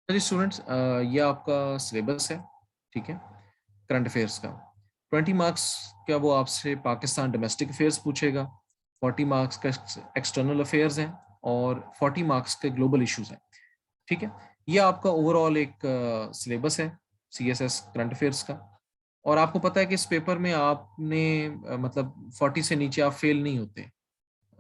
जी students, ये आपका syllabus है, ठीक है, करंट अफेयर्स का। 20 मार्क्स का वो आपसे पाकिस्तान डोमेस्टिक अफेयर्स पूछेगा, 40 मार्क्स का एक्सटर्नल अफेयर्स हैं और 40 मार्क्स के ग्लोबल इश्यूज हैं, ठीक है। ये आपका ओवरऑल एक सिलेबस है CSS करंट अफेयर्स का। और आपको पता है कि इस पेपर में आपने मतलब 40 से नीचे आप फेल नहीं होते,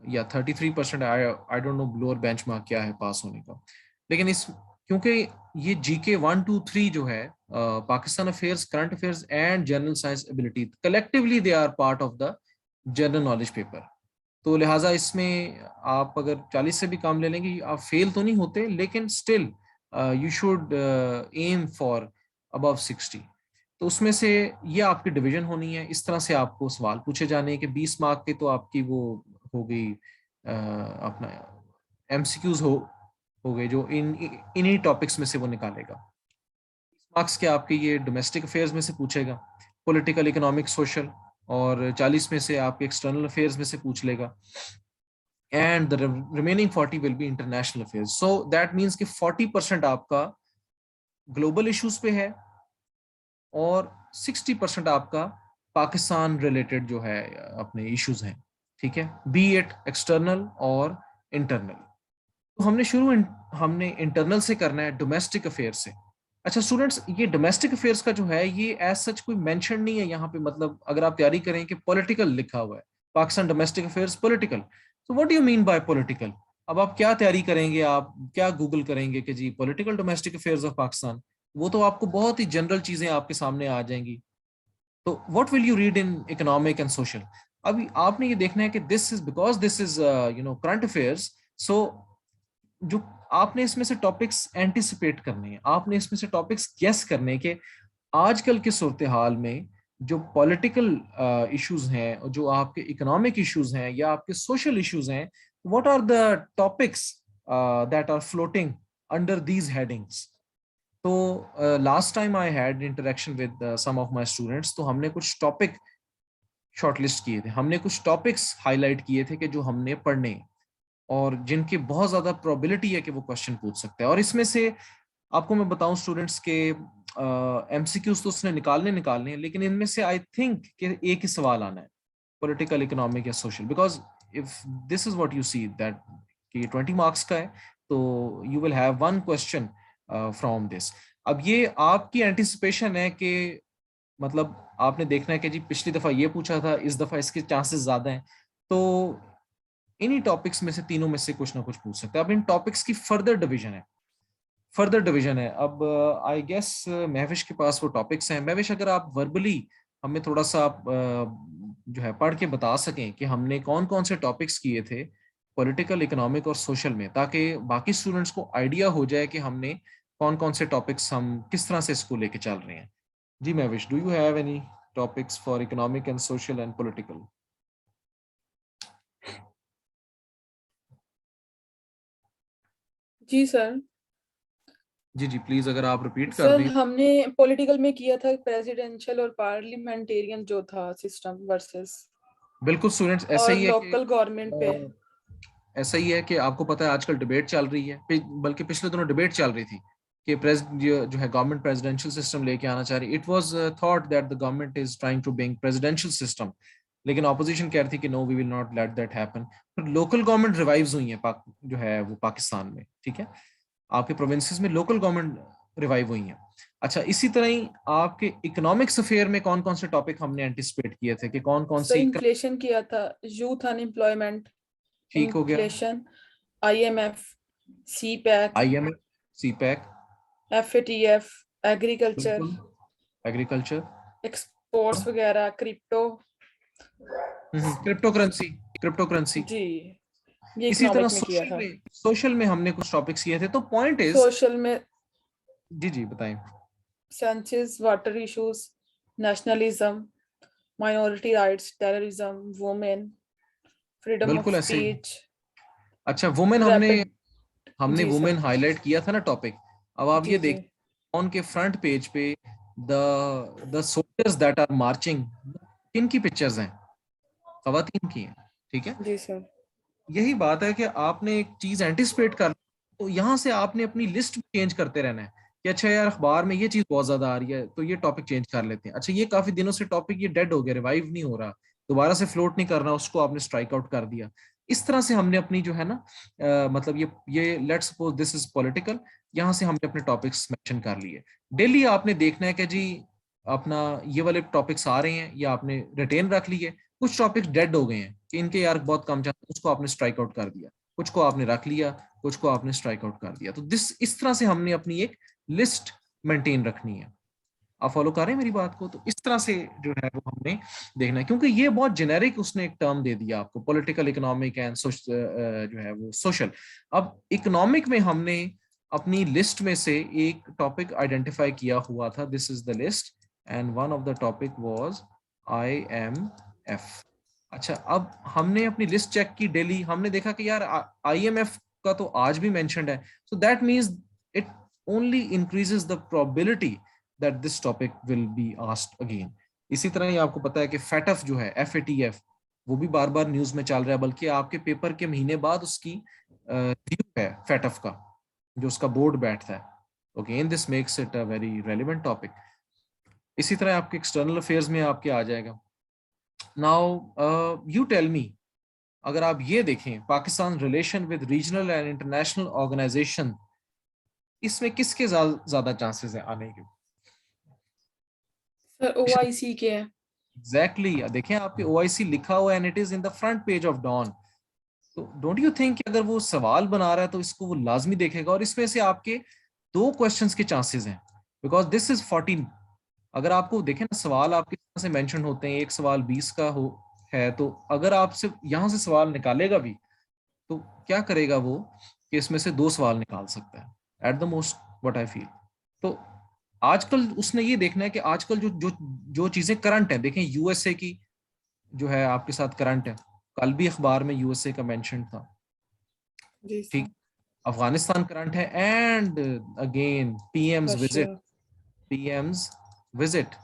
या 33%, I don't know lower benchmark क्या है पास होने का। लेकिन इस क्योंकि ये GK 1 2 3 जो है, Pakistan affairs, current affairs and general science ability, collectively they are part of the general knowledge paper. तो लिहाजा इसमें आप अगर 40 से भी काम ले लेंगे आप फेल तो नहीं होते, लेकिन still you should aim for above 60। तो उसमें से ये आपकी डिवीजन होनी है, इस तरह से आपको सवाल पूछे जाने हैं कि 20 मार्क के तो आपकी वो हो गई, अपना MCQs हो गए जो इन्हीं टॉपिक्स में से वो निकालेगा। मार्क्स के आपके ये डोमेस्टिक अफेयर्स में से पूछेगा, पॉलिटिकल, इकोनॉमिक, सोशल, और 40 में से आपके एक्सटर्नल अफेयर्स में से पूछ लेगा, and the remaining 40 will be international affairs. So that means कि 40% आपका ग्लोबल इश्यूज पे है और 60% आपका पाकिस्तान रिलेटेड जो है अपने इश्यूज हैं, ठीक है, बी इट एक्सटर्नल और इंटरनल। तो हमने इंटरनल से करना है, डोमेस्टिक अफेयर से। अच्छा स्टूडेंट्स, ये डोमेस्टिक अफेयर्स का जो है ये एज सच कोई मेंशन नहीं है यहाँ पे, मतलब अगर आप तैयारी करें कि पॉलिटिकल लिखा हुआ है, पाकिस्तान डोमेस्टिक अफेयर्स पॉलिटिकल, तो what do you mean by political? अब आप क्या तैयारी करेंगे, आप क्या गूगल करेंगे कि जी political domestic affairs of Pakistan, वो तो आपको बहुत ही जनरल चीजें आपके सामने आ जाएंगी। तो what will you read in economic and social? अभी आपने ये देखना है कि दिस इज करंट अफेयर्स। सो जो आपने इसमें से टॉपिक्स एंटिसिपेट करने हैं, आपने इसमें से टॉपिक्स गेस करने हैं कि आजकल के सूरत हाल में जो पॉलिटिकल इश्यूज हैं और जो आपके इकोनॉमिक इश्यूज हैं या आपके सोशल इश्यूज हैं, what are the topics that are floating under these headings. तो last time I had interaction with some of my students, तो हमने कुछ टॉपिक शॉर्टलिस्ट किए थे, हमने कुछ टॉपिक्स हाईलाइट किए थे कि जो हमने पढ़ने हैं और जिनकी बहुत ज्यादा प्रोबेबिलिटी है कि वो क्वेश्चन पूछ सकते हैं। और इसमें से आपको मैं बताऊं स्टूडेंट्स के MCQs तो उसने निकालने हैं, लेकिन इनमें से आई थिंक कि एक ही सवाल आना है, पॉलिटिकल, इकोनॉमिक या social, because if this is what you see that कि 20 मार्क्स का है, तो you will have one question from this. अब ये आपकी एंटिसिपेशन है कि मतलब आपने देखना है कि जी पिछली दफा ये पूछा था, इस दफा इसके चांसेस ज्यादा हैं, तो इन्हीं टॉपिक्स में से तीनों में से कुछ ना कुछ पूछ सकते हैं। अब इन टॉपिक्स की फर्दर डिवीजन है। अब आई गेस महविश के पास वो टॉपिक्स हैं। महविश, अगर आप वर्बली हमें थोड़ा सा आप जो है पढ़ के बता सकें कि हमने कौन कौन से टॉपिक्स किए थे पॉलिटिकल, इकोनॉमिक और सोशल में, ताकि बाकी स्टूडेंट्स को आइडिया हो जाए कि हमने कौन कौन से टॉपिक्स हम किस तरह से इसको लेके चल रहे हैं। जी Mahvish, do you have any topics for economic and social and political? जी सर। जी जी प्लीज, अगर आप रिपीट कर सर दें। हमने पॉलिटिकल में किया था प्रेसिडेंशियल और पार्लियामेंटेरियन जो था सिस्टम वर्सेस, बिल्कुल स्टूडेंट्स, ऐसा और ही है कि लोकल गवर्नमेंट पे। ऐसा ही है कि आपको पता है आजकल डिबेट चल रही है, बल्कि पिछले दिनों डिबेट चल रही थी कि जो है गवर्नमेंट प्रेसिडेंशियल सिस्टम लेके आना चाह रही। It was thought that the government is trying to bring presidential system, लेकिन ऑपोजिशन कह रही थी कि no, we will not let that happen. फिर लोकल गवर्नमेंट रिवाइव्स हुई है, जो है वो पाकिस्तान में, ठीक है, आपके प्रोविंसेस में लोकल गवर्नमेंट रिवाइव हुई है। अच्छा, इसी तरह ही आपके इकोनॉमिक्स अफेयर में कौन कौन से टॉपिक हमने एंटिसिपेट किए थे कि कौन कौन सर सी? इन्फ्लेशन किया था, यूथ अनएम्प्लॉयमेंट, ठीक हो गया। Inflation, IMF, CPEC, IMF, CPEC, FATF, agriculture, बिल्कुल, एग्रीकल्चर, एक्सपोर्ट्स वगैरह, crypto. Crypto currency, crypto currency. जी, ये इसी तरह इकोनॉमिक में किया सोशल था। में सोशल में हमने कुछ टॉपिक्स किए थे। तो पॉइंट इज, सोशल में जी जी बताएं। Senses, water issues, nationalism, minority rights, terrorism, women, freedom of बिल्कुल ऐसे ही। स्पीच, अच्छा, वुमेन हमने रैपिड। हमने जी वुमेन सर। हाईलाइट किया था ना टॉपिक। अब आप ये जी जी। देख, ऑन के फ्रंट पेज पे the the soldiers that are marching, किन की पिक्चर्स हैं? खवातीन की हैं, ठीक है। जी सर। यही बात है कि आपने एक चीज एंटिसिपेट कर तो यहाँ से आपने अपनी लिस्ट चेंज करते रहना है कि अच्छा यार अखबार में ये चीज बहुत ज्यादा आ रही है तो ये टॉपिक चेंज कर लेते हैं, अच्छा ये काफी दिनों से टॉपिक ये डेड हो गया, रिवाइव नहीं हो रहा, दोबारा से फ्लोट नहीं करना, उसको आपने स्ट्राइक आउट कर दिया। इस तरह से हमने अपनी जो है ना मतलब ये let's suppose this is political, यहाँ से हमने अपने टॉपिक्स मेंशन कर लिए। डेली आपने देखना है कि जी अपना ये वाले टॉपिक्स आ रहे हैं या आपने रिटेन रख लिए, कुछ टॉपिक्स डेड हो गए हैं कि इनके यार बहुत कम चांस, उसको आपने स्ट्राइक आउट कर दिया, कुछ को आपने रख लिया, कुछ को आपने स्ट्राइक आउट कर दिया। तो इस तरह से हमने अपनी एक लिस्ट मेंटेन रखनी है। आप फॉलो कर रहे हैं मेरी बात को? तो इस तरह से जो है वो हमने देखना है, क्योंकि ये बहुत जेनेरिक उसने एक टर्म दे दिया आपको, पॉलिटिकल, इकोनॉमिक एंड जो है वो सोशल। अब इकोनॉमिक में हमने अपनी लिस्ट में से एक टॉपिक आइडेंटिफाई किया हुआ था, this is the list, and one of the topic was IMF। अच्छा, अब हमने अपनी लिस्ट चेक की डेली, हमने देखा कि यार IMF का तो आज भी मेंशन्ड है, so that means it only increases the probability that this topic will be asked again। इसी तरह ही आपको पता है कि FATF जो है, FATF, वो भी बार बार न्यूज में चल रहा है, बल्कि आपके पेपर के महीने बाद उसकी रिव्यू है FATF का, जो उसका बोर्ड बैठता है। Again this makes it a very relevant topic. इसी तरह आपके एक्सटर्नल अफेयर्स में आपके आ जाएगा। नाउ यू टेल मी, अगर आप ये देखें Pakistan relation with regional and international organization, इसमें किसके ज्यादा चांसेस है आने के? सर OIC के हैं। एग्जैक्टली देखें आपके OIC लिखा हुआ है and it is in the front page of Dawn. तो डोंट यू थिंक कि अगर वो सवाल बना रहा है तो इसको वो लाजमी देखेगा, और इसमें से आपके 2 क्वेश्चंस के चांसेस हैं, बिकॉज दिस इज 14। अगर आपको देखें ना सवाल आपके तरह से मेंशन होते हैं, एक सवाल 20 का हो है, तो अगर आपसे यहाँ से सवाल निकालेगा भी तो क्या करेगा वो कि इसमें से 2 सवाल निकाल सकता है at the most, what I feel. तो आजकल उसने ये देखना है कि आजकल जो जो जो चीजें करंट है, देखें USA की जो है आपके साथ करंट है, कल भी अखबार में USA का मेंशन था, जी ठीक। सर। अफगानिस्तान करंट है, and again PM's visit, Russia. PM's visit,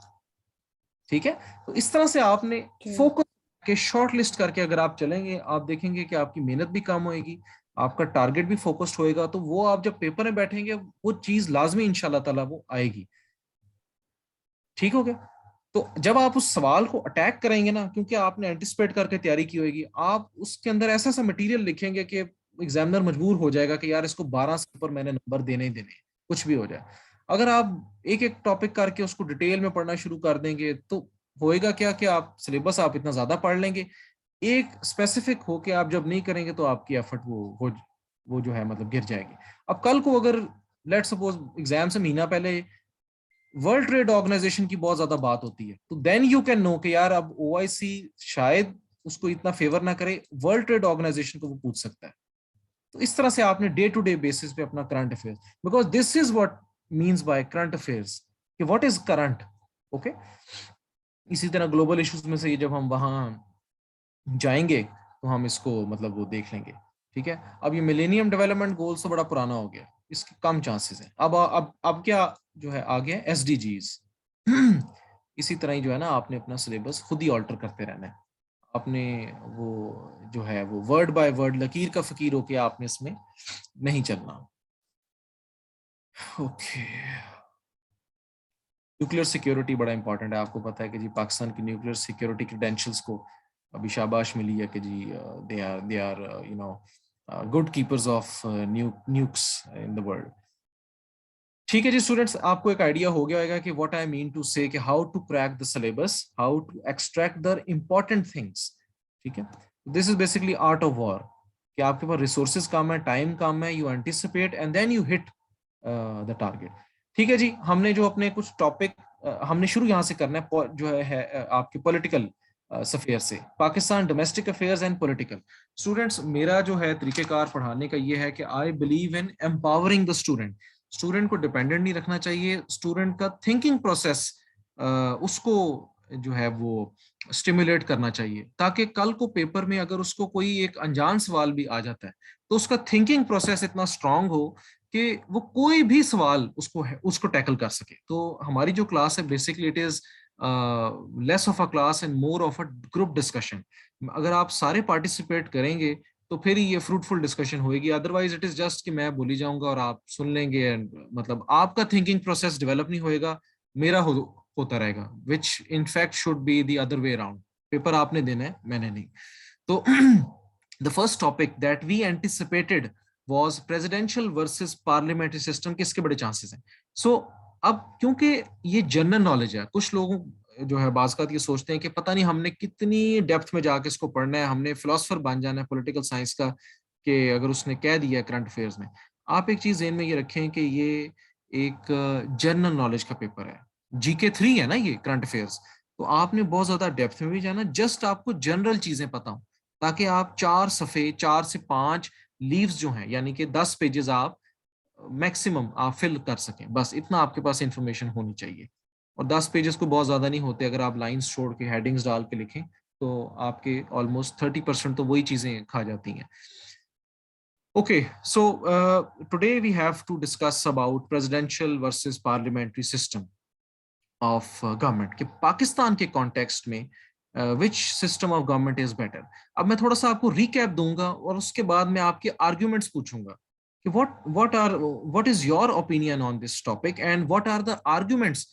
ठीक है। तो इस तरह से आपने जी। फोकस के शॉर्ट लिस्ट करके अगर आप चलेंगे, आप देखेंगे कि आपकी मेहनत भी कम होएगी, आपका टारगेट भी फोकस्ड होएगा, तो वो आप जब पेपर में बैठेंगे वो चीज लाजमी इंशाल्लाह ताला वो आएगी। ठीक हो गया? तो जब आप उस सवाल को अटैक करेंगे ना, क्योंकि आपने एंटिसिपेट करके तैयारी की होगी, आप उसके अंदर ऐसा सा मटेरियल लिखेंगे कि एग्जामिनर मजबूर हो जाएगा कि यार इसको 12 से ऊपर मैंने नंबर देने ही देने, कुछ भी हो जाए। अगर आप एक एक टॉपिक करके उसको डिटेल में पढ़ना शुरू कर देंगे तो होएगा क्या कि आप सिलेबस आप इतना ज्यादा पढ़ लेंगे, एक स्पेसिफिक हो के आप जब नहीं करेंगे तो आपकी एफर्ट वो जो है मतलब गिर जाएगी। अब कल को अगर लेट सपोज एग्जाम से महीना पहले वर्ल्ड ट्रेड ऑर्गेनाइजेशन की बहुत ज्यादा बात होती है, तो देन यू कैन नो कि यार अब OIC शायद उसको इतना फेवर ना करे, वर्ल्ड ट्रेड ऑर्गेनाइजेशन को वो पूछ सकता है। तो इस तरह से आपने डे टू डे बेसिस पे अपना current affairs, because this is what means by current affairs कि व्हाट इज करंट, ओके। इसी तरह ग्लोबल इश्यूज में से जब हम वहां जाएंगे तो हम इसको मतलब वो देख लेंगे, ठीक है। अब ये मिलेनियम डेवलपमेंट गोल्स तो बड़ा पुराना हो गया, इसके कम चांसेस है। अब क्या जो है आ गया SDGs। इसी तरह ही जो है ना आपने अपना सिलेबस खुद ही ऑल्टर करते रहना है, आपने वो जो है वो वर्ड बाय वर्ड लकीर का फकीर होके आपने इसमें नहीं चलना। ओके, न्यूक्लियर सिक्योरिटी बड़ा इंपॉर्टेंट है। आपको पता है कि जी पाकिस्तान की न्यूक्लियर सिक्योरिटी क्रेडेंशियल्स को अभी शाबाश मिली है कि जी they are you know good keepers of nukes in the world. ठीक है जी स्टूडेंट्स, आपको एक आइडिया हो गया होगा कि what I mean to say कि how to crack the syllabus, how to extract the important things, ठीक है। This is basically art of war, कि आपके पास रिसोर्सेज कम है, टाइम कम है, you anticipate and then you hit the target. ठीक है जी, हमने जो अपने कुछ टॉपिक हमने शुरू यहाँ से करना है जो है आपके पॉलिटिकल अफेयर से, Pakistan domestic affairs and political. Students मेरा जो है तरीकेकार पढ़ाने का ये है कि I believe in empowering the student. Student को डिपेंडेंट नहीं रखना चाहिए, स्टूडेंट का थिंकिंग प्रोसेस उसको जो है वो स्टिमुलेट करना चाहिए, ताकि कल को पेपर में अगर उसको कोई एक अनजान सवाल भी आ जाता है तो उसका थिंकिंग प्रोसेस इतना स्ट्रांग हो कि वो कोई भी सवाल उसको टैकल कर सके। तो हमारी जो क्लास है basically it is less of a class and more of a group discussion. अगर आप सारे पार्टिसिपेट करेंगे तो फिर ही ये फ्रूटफुल डिस्कशन होएगी, अदरवाइज इट इज जस्ट कि मैं बोली जाऊंगा और आप सुन लेंगे एंड मतलब आपका थिंकिंग प्रोसेस डेवलप नहीं होएगा, मेरा होता रहेगा, which in fact should be the other way around. Paper आपने देना है, मैंने नहीं। तो the first topic that we anticipated was presidential versus parliamentary system, किसके बड़े चांसेस हैं। सो अब क्योंकि ये जनरल नॉलेज है, कुछ लोगों जो है बाज़ ये सोचते हैं कि पता नहीं हमने कितनी डेप्थ में जाके इसको पढ़ना है, हमने फिलोसफर बन जाना है पॉलिटिकल साइंस का, कि अगर उसने कह दिया करंट अफेयर्स में। आप एक चीज ध्यान में ये रखें कि ये एक जनरल नॉलेज का पेपर है, GK3 है ना ये करंट अफेयर्स, तो आपने बहुत ज्यादा डेप्थ में भी जाना, जस्ट आपको जनरल चीजें पता हो, ताकि आप 4 सफ़े 4 से 5 लीव्स जो हैं, यानी कि 10 पेजेस आप मैक्सिमम आप फिल कर सकें, बस इतना आपके पास इंफॉर्मेशन होनी चाहिए। और 10 पेजेस को बहुत ज्यादा नहीं होते, अगर आप लाइंस छोड़ के हेडिंग्स डाल के लिखें तो आपके ऑलमोस्ट 30% तो वही चीजें खा जाती हैं। Okay, so today we have to discuss about presidential versus parliamentary system of government कि पाकिस्तान के कॉन्टेक्स्ट में which system of government is better। अब मैं थोड़ा सा आपको recap दूंगा और उसके बाद मैं आपके arguments पूछूंगा कि what is your opinion on this topic and what are the arguments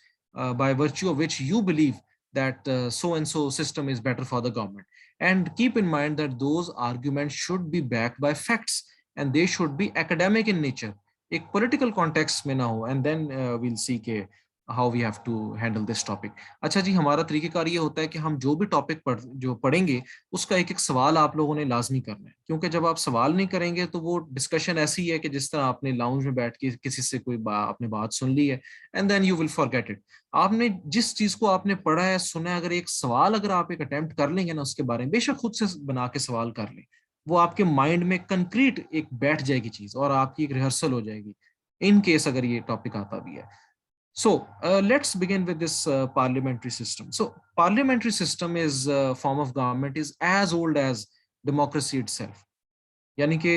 by virtue of which you believe that so and so system is better for the government, and keep in mind that those arguments should be backed by facts and they should be academic in nature, एक political context में ना हो, and then we'll see के how we have to handle this topic। अच्छा जी, हमारा तरीकेकार ये होता है कि हम जो भी टॉपिक जो पढ़ेंगे उसका एक एक सवाल आप लोगों ने लाजमी करना है, क्योंकि जब आप सवाल नहीं करेंगे तो वो डिस्कशन ऐसी है कि जिस तरह आपने लाउंज में बैठ के किसी से कोई आपने बात सुन ली है and then you will forget it. आपने जिस चीज को आपने पढ़ा है सुना है, अगर एक सवाल अगर आप एक अटेम्प्ट कर लेंगे ना उसके बारे में, बेशक खुद से बना के सवाल कर लें, वो आपके माइंड में कंक्रीट एक बैठ जाएगी चीज और आपकी एक रिहर्सल हो जाएगी, इन केस अगर ये टॉपिक आता भी है। So let's begin with this parliamentary system. So parliamentary system is form of government is as old as democracy itself। यानी कि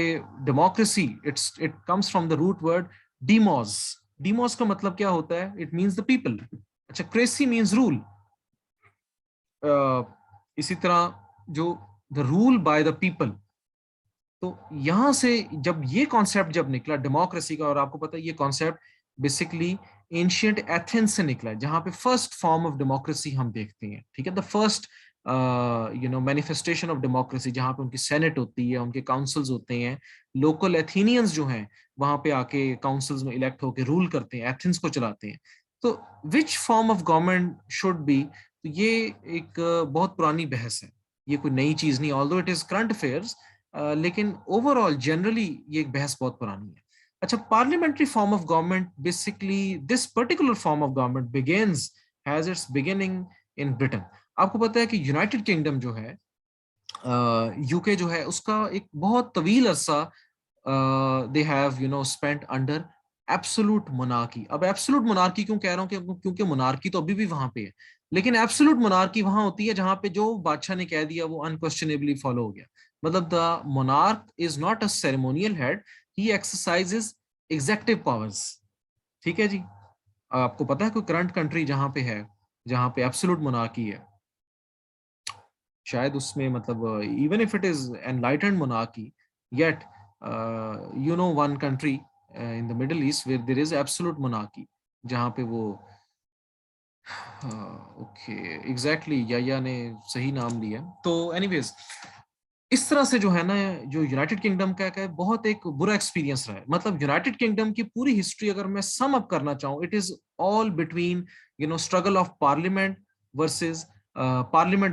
democracy it comes from the root word demos। demos का मतलब क्या होता है? It means the people। अच्छा, cracy means rule। इसी तरह जो the rule by the people, तो यहां से जब ये कॉन्सेप्ट जब निकला डेमोक्रेसी का, और आपको पता है ये कॉन्सेप्ट बेसिकली एंशिएंट एथेंस से निकला है, जहां पे फर्स्ट फॉर्म ऑफ डेमोक्रेसी हम देखते हैं, ठीक है, the first manifestation of democracy, जहां पे उनकी सेनेट होती है, उनके काउंसिल्स होते हैं, लोकल एथेनियंस जो हैं वहां पे आके काउंसिल्स में इलेक्ट होकर रूल करते हैं, एथेंस को चलाते हैं। तो which form of government should be, तो ये एक बहुत पुरानी बहस है, ये कोई नई चीज नहीं, although it is current affairs, लेकिन ओवरऑल जनरली ये एक बहस बहुत पुरानी है। अच्छा, parliamentary form of government, basically this particular form of government begins has its beginning in Britain. आपको पता है कि यूनाइटेड किंगडम जो है, यूके जो है, उसका एक बहुत तवील अरसा they have spent under absolute monarchy. अब एब्सोल्यूट मोनार्की क्यों कह रहा हूँ, क्योंकि मोनार्की तो अभी भी वहां पे है, लेकिन एब्सोल्यूट मोनार्की वहां होती है जहां पे जो बादशाह ने कह दिया वो अनक्वेश्चनेबली फॉलो हो गया। मतलब the monarch is not a ceremonial head, he exercises executive powers. ठीक है जी। आपको पता है कोई करंट कंट्री जहां पे है, जहां पे एब्सोल्यूट मोनार्की है, शायद उसमें मतलब even if it is enlightened monarchy, yet one country in the Middle East where there is absolute monarchy, जहाँ पे वो ओके एग्जैक्टली याया ने सही नाम लिया। तो एनीवेज, इस तरह से जो है ना, जो यूनाइटेड किंगडम का बहुत एक बुरा एक्सपीरियंस रहा है। मतलब यूनाइटेड किंगडम की पूरी हिस्ट्री अगर मैं सम अप करना चाहूँ, it is all between struggle of parliament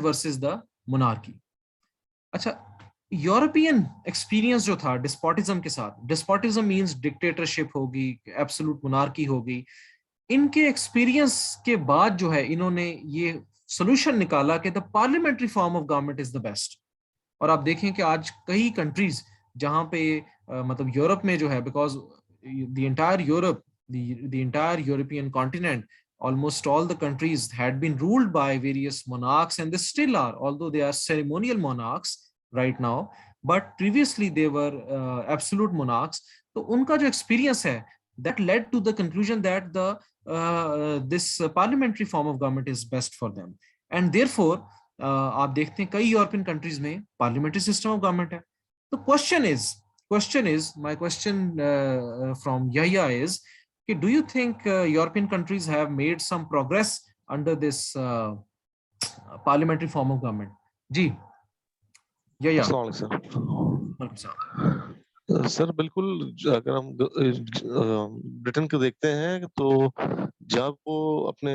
versus the monarchy. अच्छा, यूरोपियन एक्सपीरियंस जो था डिस्पोटिज्म के साथ, डिस्पोटिज्म मींस डिक्टेटरशिप होगी, एब्सोल्यूट मोनार्की होगी, इनके एक्सपीरियंस के बाद जो है इन्होंने ये सोल्यूशन निकाला कि the parliamentary form of government is the best. और आप देखें कि आज कई कंट्रीज जहां पे मतलब यूरोप में जो है, because the entire Europe, the entire European continent, almost all the countries had been ruled by various monarchs, and they still are, although they are ceremonial monarchs right now, but previously they were absolute monarchs। तो उनका जो experience है, that led to the conclusion that this parliamentary form of government is best for them, and therefore आप देखते हैं कई European countries में parliamentary system of government है। The question is my question from Yahya is, do you think European countries have made some progress under this parliamentary form of government? जी, Yahya. Sir बिल्कुल, अगर हम Britain को देखते हैं तो जब वो अपने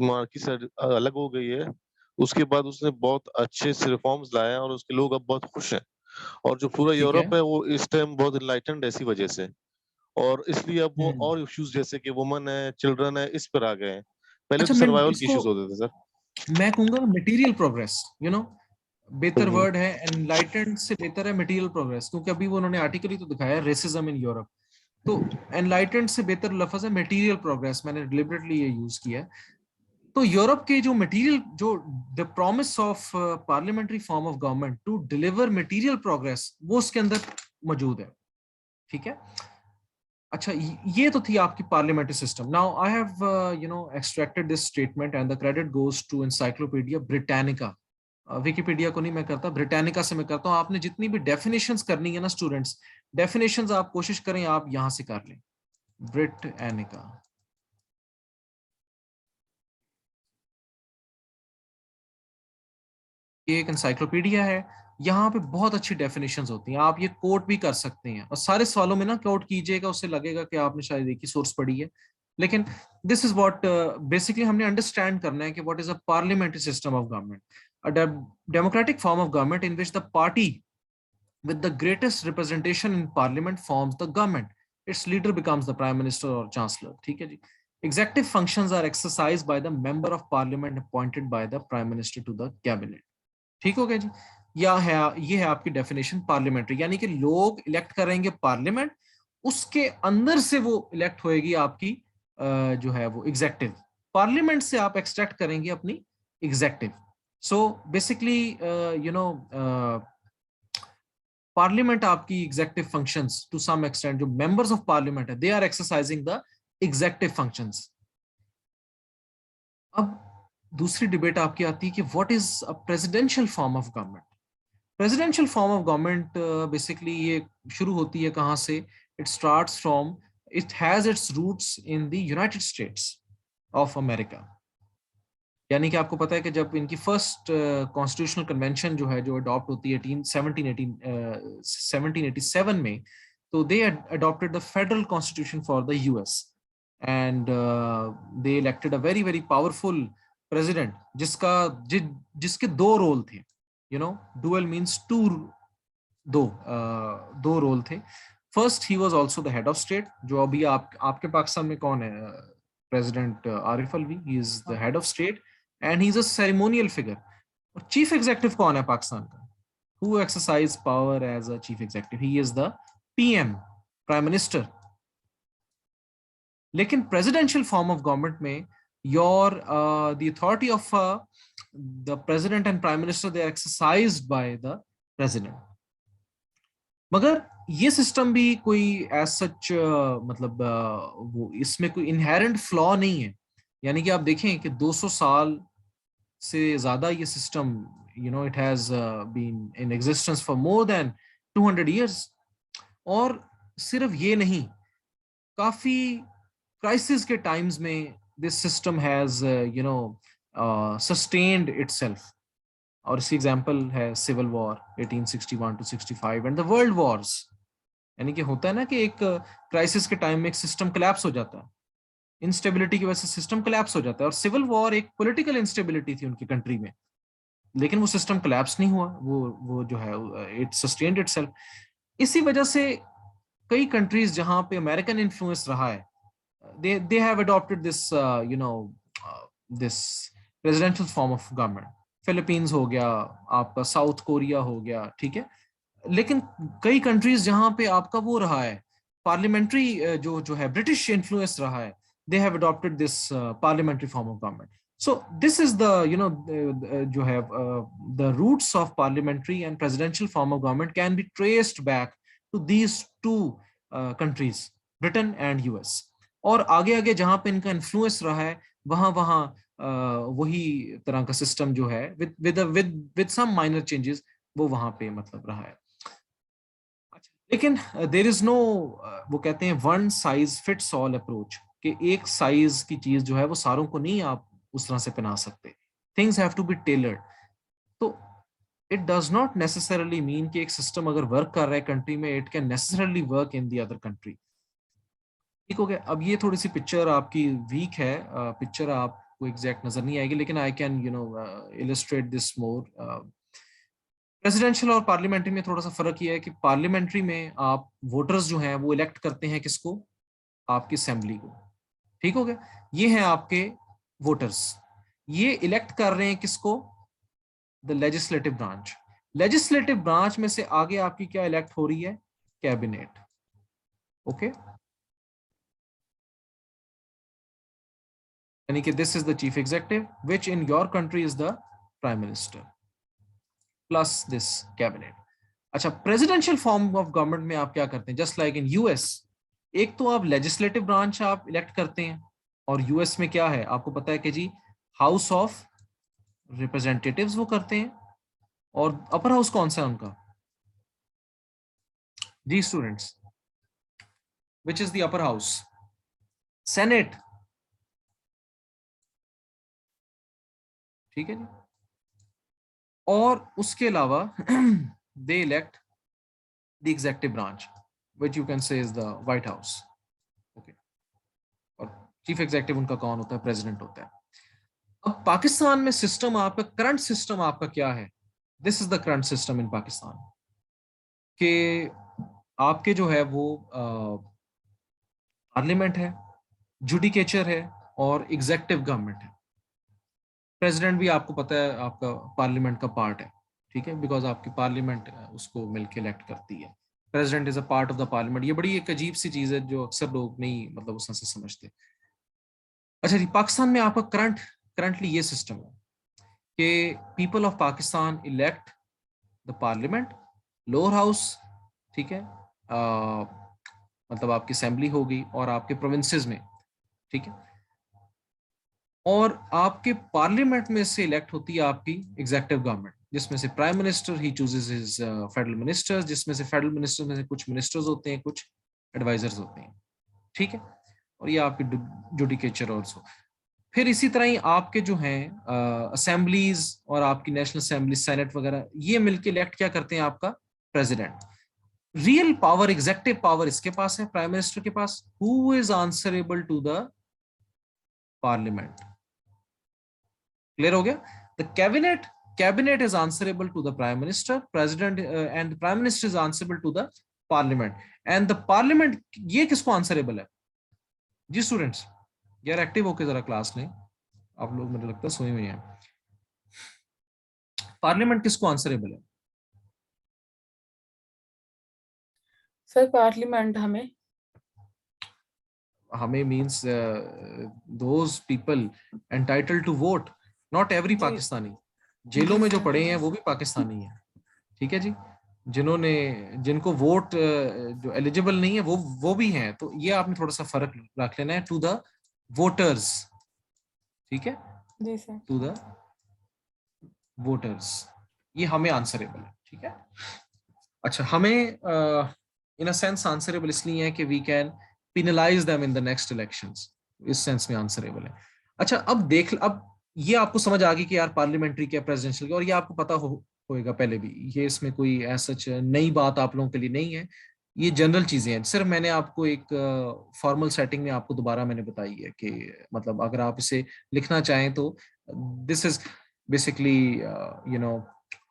मार्की से अलग हो गई है, उसके बाद उसने बहुत अच्छे से रिफॉर्म्स लाए हैं और उसके लोग अब बहुत खुश हैं। और जो पूरा यूरोप है वो इस टाइम बहुत इनलाइटेंड ऐसी वजह से, और इसलिए अब वो और इश्यूज जैसे कि वुमन है, चिल्ड्रन है, इस पर आ गए हैं। पहले अच्छा, तो सर्वाइवल के इश्यूज होते थे सर। मैं कहूंगा मटेरियल प्रोग्रेस, बेहतर वर्ड है, एनलाइटेंड से बेहतर है मटेरियल प्रोग्रेस, क्योंकि अभी वो उन्होंने आर्टिकल ही तो दिखाया रेसिज्म इन यूरोप, तो एनलाइटेंड से बेहतर लफ्ज है मटेरियल प्रोग्रेस, मैंने डिलिबरेटली ये यूज किया है। तो यूरोप के जो मटेरियल, जो the promise of parliamentary form of government to deliver material progress, वो उसके अंदर मौजूद है, ठीक है। अच्छा, ये तो थी आपकी parliamentary system. Now I have extracted this statement and the credit goes to Encyclopaedia Britannica. Wikipedia को नहीं मैं करता, ब्रिटानिका से मैं करता हूँ। आपने जितनी भी डेफिनेशंस करनी है ना स्टूडेंट्स, डेफिनेशंस आप कोशिश करें आप यहां से कर लें, ब्रिटानिका। ये एक एनसाइक्लोपीडिया है, यहाँ पे बहुत अच्छी डेफिनेशंस होती हैं, आप ये कोट भी कर सकते हैं, और सारे सवालों में ना कोट कीजिएगा, उससे लगेगा कि आपने शायद एक ही सोर्स पढ़ी है, लेकिन दिस इज व्हाट बेसिकली हमने अंडरस्टैंड करना है कि what is a parliamentary system of government, a democratic form of government in which the party with the greatest representation in parliament forms the government. Its leader becomes the prime minister or chancellor, ठीक है जी। Executive functions are exercised by the member of parliament appointed by the prime minister to the cabinet, ठीक हो गया जी। ये है आपकी definition parliamentary, यानी कि लोग इलेक्ट करेंगे पार्लियामेंट, उसके अंदर से वो इलेक्ट होएगी आपकी जो है वो एग्जेक्टिव, पार्लियामेंट से आप एक्सट्रैक्ट करेंगे अपनी एग्जेक्टिव। सो बेसिकली पार्लियामेंट आपकी executive functions to some extent, जो मेंबर्स ऑफ पार्लियामेंट है, they are exercising the executive functions. अब दूसरी डिबेट आपकी आती है कि what is a presidential form of government. Presidential form of government basically ये शुरू होती है कहां से? It starts from, it has its roots in the United States of America. यानी कि आपको पता है कि जब इनकी फर्स्ट कॉन्स्टिट्यूशनल कन्वेंशन जो है, जो अडॉप्ट होती है 1787 में, तो they adopted the federal constitution for the US, and they elected a very very powerful president, जिसके दो रोल थे, डुअल मींस टू, दो रोल थे। First, he was also the head of state, जो अभी आपके पाकिस्तान में कौन है? President Arif Alvi, he is the head of state and he is a ceremonial figure. और चीफ एग्जीक्यूटिव कौन है पाकिस्तान का? Who exercise power as a chief executive? He is the PM, prime minister. लेकिन प्रेसिडेंशियल फॉर्म ऑफ गवर्नमेंट में the authority of the president and prime minister, they are exercised by the president. मगर ये system भी कोई as such मतलब वो इसमें कोई इनहेरेंट फ्लॉ नहीं है। यानी कि आप देखें कि 200 साल से ज्यादा ये system, it has been in existence for more than 200 years। और सिर्फ ये नहीं, काफी क्राइसिस के टाइम्स में this system has sustained itself. और इसकी एग्जांपल है civil war 1861 to 65 and the world wars. यानी कि होता है ना कि एक क्राइसिस के टाइम में एक सिस्टम कोलैप्स हो जाता है, इंस्टेबिलिटी की वजह से सिस्टम कोलैप्स हो जाता है। और सिविल वॉर एक पॉलिटिकल इंस्टेबिलिटी थी उनकी कंट्री में, लेकिन वो सिस्टम कोलैप्स नहीं हुआ, वो जो है इट सस्टेन्ड इटसेल्फ। इसी वजह से कई कंट्रीज जहां पे अमेरिकन इन्फ्लुएंस रहा है, they have adopted this this presidential form of government। Philippines हो गया, आपका साउथ कोरिया हो गया, ठीक है। लेकिन कई कंट्रीज जहां पे आपका वो रहा है पार्लियामेंट्री, जो है ब्रिटिश इन्फ्लुएंस रहा है, they have adopted this parliamentary form of government। So this is the जो है the roots of parliamentary and presidential form of government can be traced back to these two countries, Britain and US। और आगे आगे जहां पे इनका influence रहा है, वहां वही तरह का सिस्टम जो है विद सम माइनर चेंजेस, वो वहां पे मतलब रहा है। लेकिन देयर इज नो, वो कहते हैं one size fits all approach, कि एक साइज की चीज जो है वो सारों को नहीं आप उस तरह से पहना सकते, things have to be tailored. तो it does not necessarily mean कि एक सिस्टम अगर वर्क कर रहा है कंट्री में, it can necessarily work in the other country. ठीक हो गया। अब ये थोड़ी सी पिक्चर आपकी वीक है, पिक्चर आपको एग्जैक्ट नजर नहीं आएगी, लेकिन I can illustrate this more. Presidential और पार्लियामेंट्री में थोड़ा सा फर्क ये है कि पार्लियामेंट्री में आप वोटर्स जो हैं वो इलेक्ट करते हैं किसको, आपकी असेंबली को। ठीक हो गया। ये हैं आपके वोटर्स, ये इलेक्ट कर रहे हैं किसको, the legislative branch. Legislative branch में से आगे आपकी क्या इलेक्ट हो रही है, कैबिनेट। ओके, यानी कि this is the chief executive which in your country is the prime minister plus this cabinet. अच्छा, प्रेसिडेंशियल फॉर्म ऑफ गवर्नमेंट में आप क्या करते हैं, जस्ट लाइक इन यूएस, एक तो आप लेजिस्लेटिव ब्रांच आप इलेक्ट करते हैं, और यूएस में क्या है आपको पता है कि जी हाउस ऑफ रिप्रेजेंटेटिव्स वो करते हैं, और अपर हाउस कौन सा है उनका, जी students, which is the upper house, senate. ठीक है जी। और उसके अलावा they elect the executive branch which you can say is the White House. Okay, और चीफ एग्जीक्यूटिव उनका कौन होता है, प्रेसिडेंट होता है। अब पाकिस्तान में सिस्टम आपका, करंट सिस्टम आपका क्या है, this is the current system in Pakistan, कि आपके जो है वो पार्लियामेंट है, जुडिकेचर है, और एग्जीक्यूटिव गवर्नमेंट है। प्रेसिडेंट भी आपको पता है आपका पार्लियामेंट का पार्ट है, ठीक है, बिकॉज आपकी पार्लियामेंट उसको मिलकर इलेक्ट करती है। President is a part of the parliament. ये बड़ी एक अजीब सी चीज है जो अक्सर लोग नहीं मतलब उसमें से समझते। अच्छा जी, पाकिस्तान में आपका करंटली ये सिस्टम है कि people of Pakistan elect the parliament, lower house, ठीक है, मतलब आपकी असेंबली होगी, और आपके प्रोविंसेस में, ठीक है, और आपके पार्लियामेंट में से इलेक्ट होती है आपकी एग्जीक्यूटिव गवर्नमेंट, जिसमें से प्राइम मिनिस्टर ही चूजेस हिज फेडरल मिनिस्टर्स, जिसमें से फेडरल मिनिस्टर में से कुछ मिनिस्टर्स होते हैं, कुछ एडवाइजर्स होते हैं। ठीक है, और ये आपकी जुडिकेचर ऑल्सो। फिर इसी तरह ही आपके जो हैं असेंबलीज और आपकी नेशनल असेंबली, सेनेट वगैरह, ये मिलके इलेक्ट क्या करते हैं, आपका president. Real power, executive power इसके पास है, प्राइम मिनिस्टर के पास, who is answerable to the parliament. Clear हो गया। The cabinet is answerable to the prime minister, president and the prime minister is answerable to the parliament, and the parliament ये किसको answerable है, जी students यार active होके जरा class लें, आप लोग मुझे लगता है सोए हुए हैं। पार्लियामेंट किसको आंसरेबल है, सर पार्लियामेंट हमें means those people entitled to vote, not every जी पाकिस्तानी। जेलों में जो सर। पड़े हैं वो भी पाकिस्तानी हैं, ठीक है जी, जिन्होंने, जिनको वोट जो एलिजिबल नहीं है वो भी हैं। तो ये आपने थोड़ा सा फर्क रख लेना है, टू द वोटर्स, ठीक है, जी सर। टू द वोटर्स, ये हमें आंसरेबल है, ठीक है। अच्छा, हमें इन अ सेंस आंसरेबल इसलिए है कि we can penalize them in the next elections, इस सेंस में आंसरेबल है। अच्छा, अब ये आपको समझ आ गई कि यार पार्लियामेंट्री क्या, प्रेसिडेंशियल क्या, और ये आपको पता होएगा पहले भी, ये इसमें कोई ऐसा नई बात आप लोगों के लिए नहीं है, ये जनरल चीजें हैं। सिर्फ मैंने आपको एक फॉर्मल सेटिंग में आपको दोबारा मैंने बताई है कि मतलब अगर आप इसे लिखना चाहें तो this is basically you know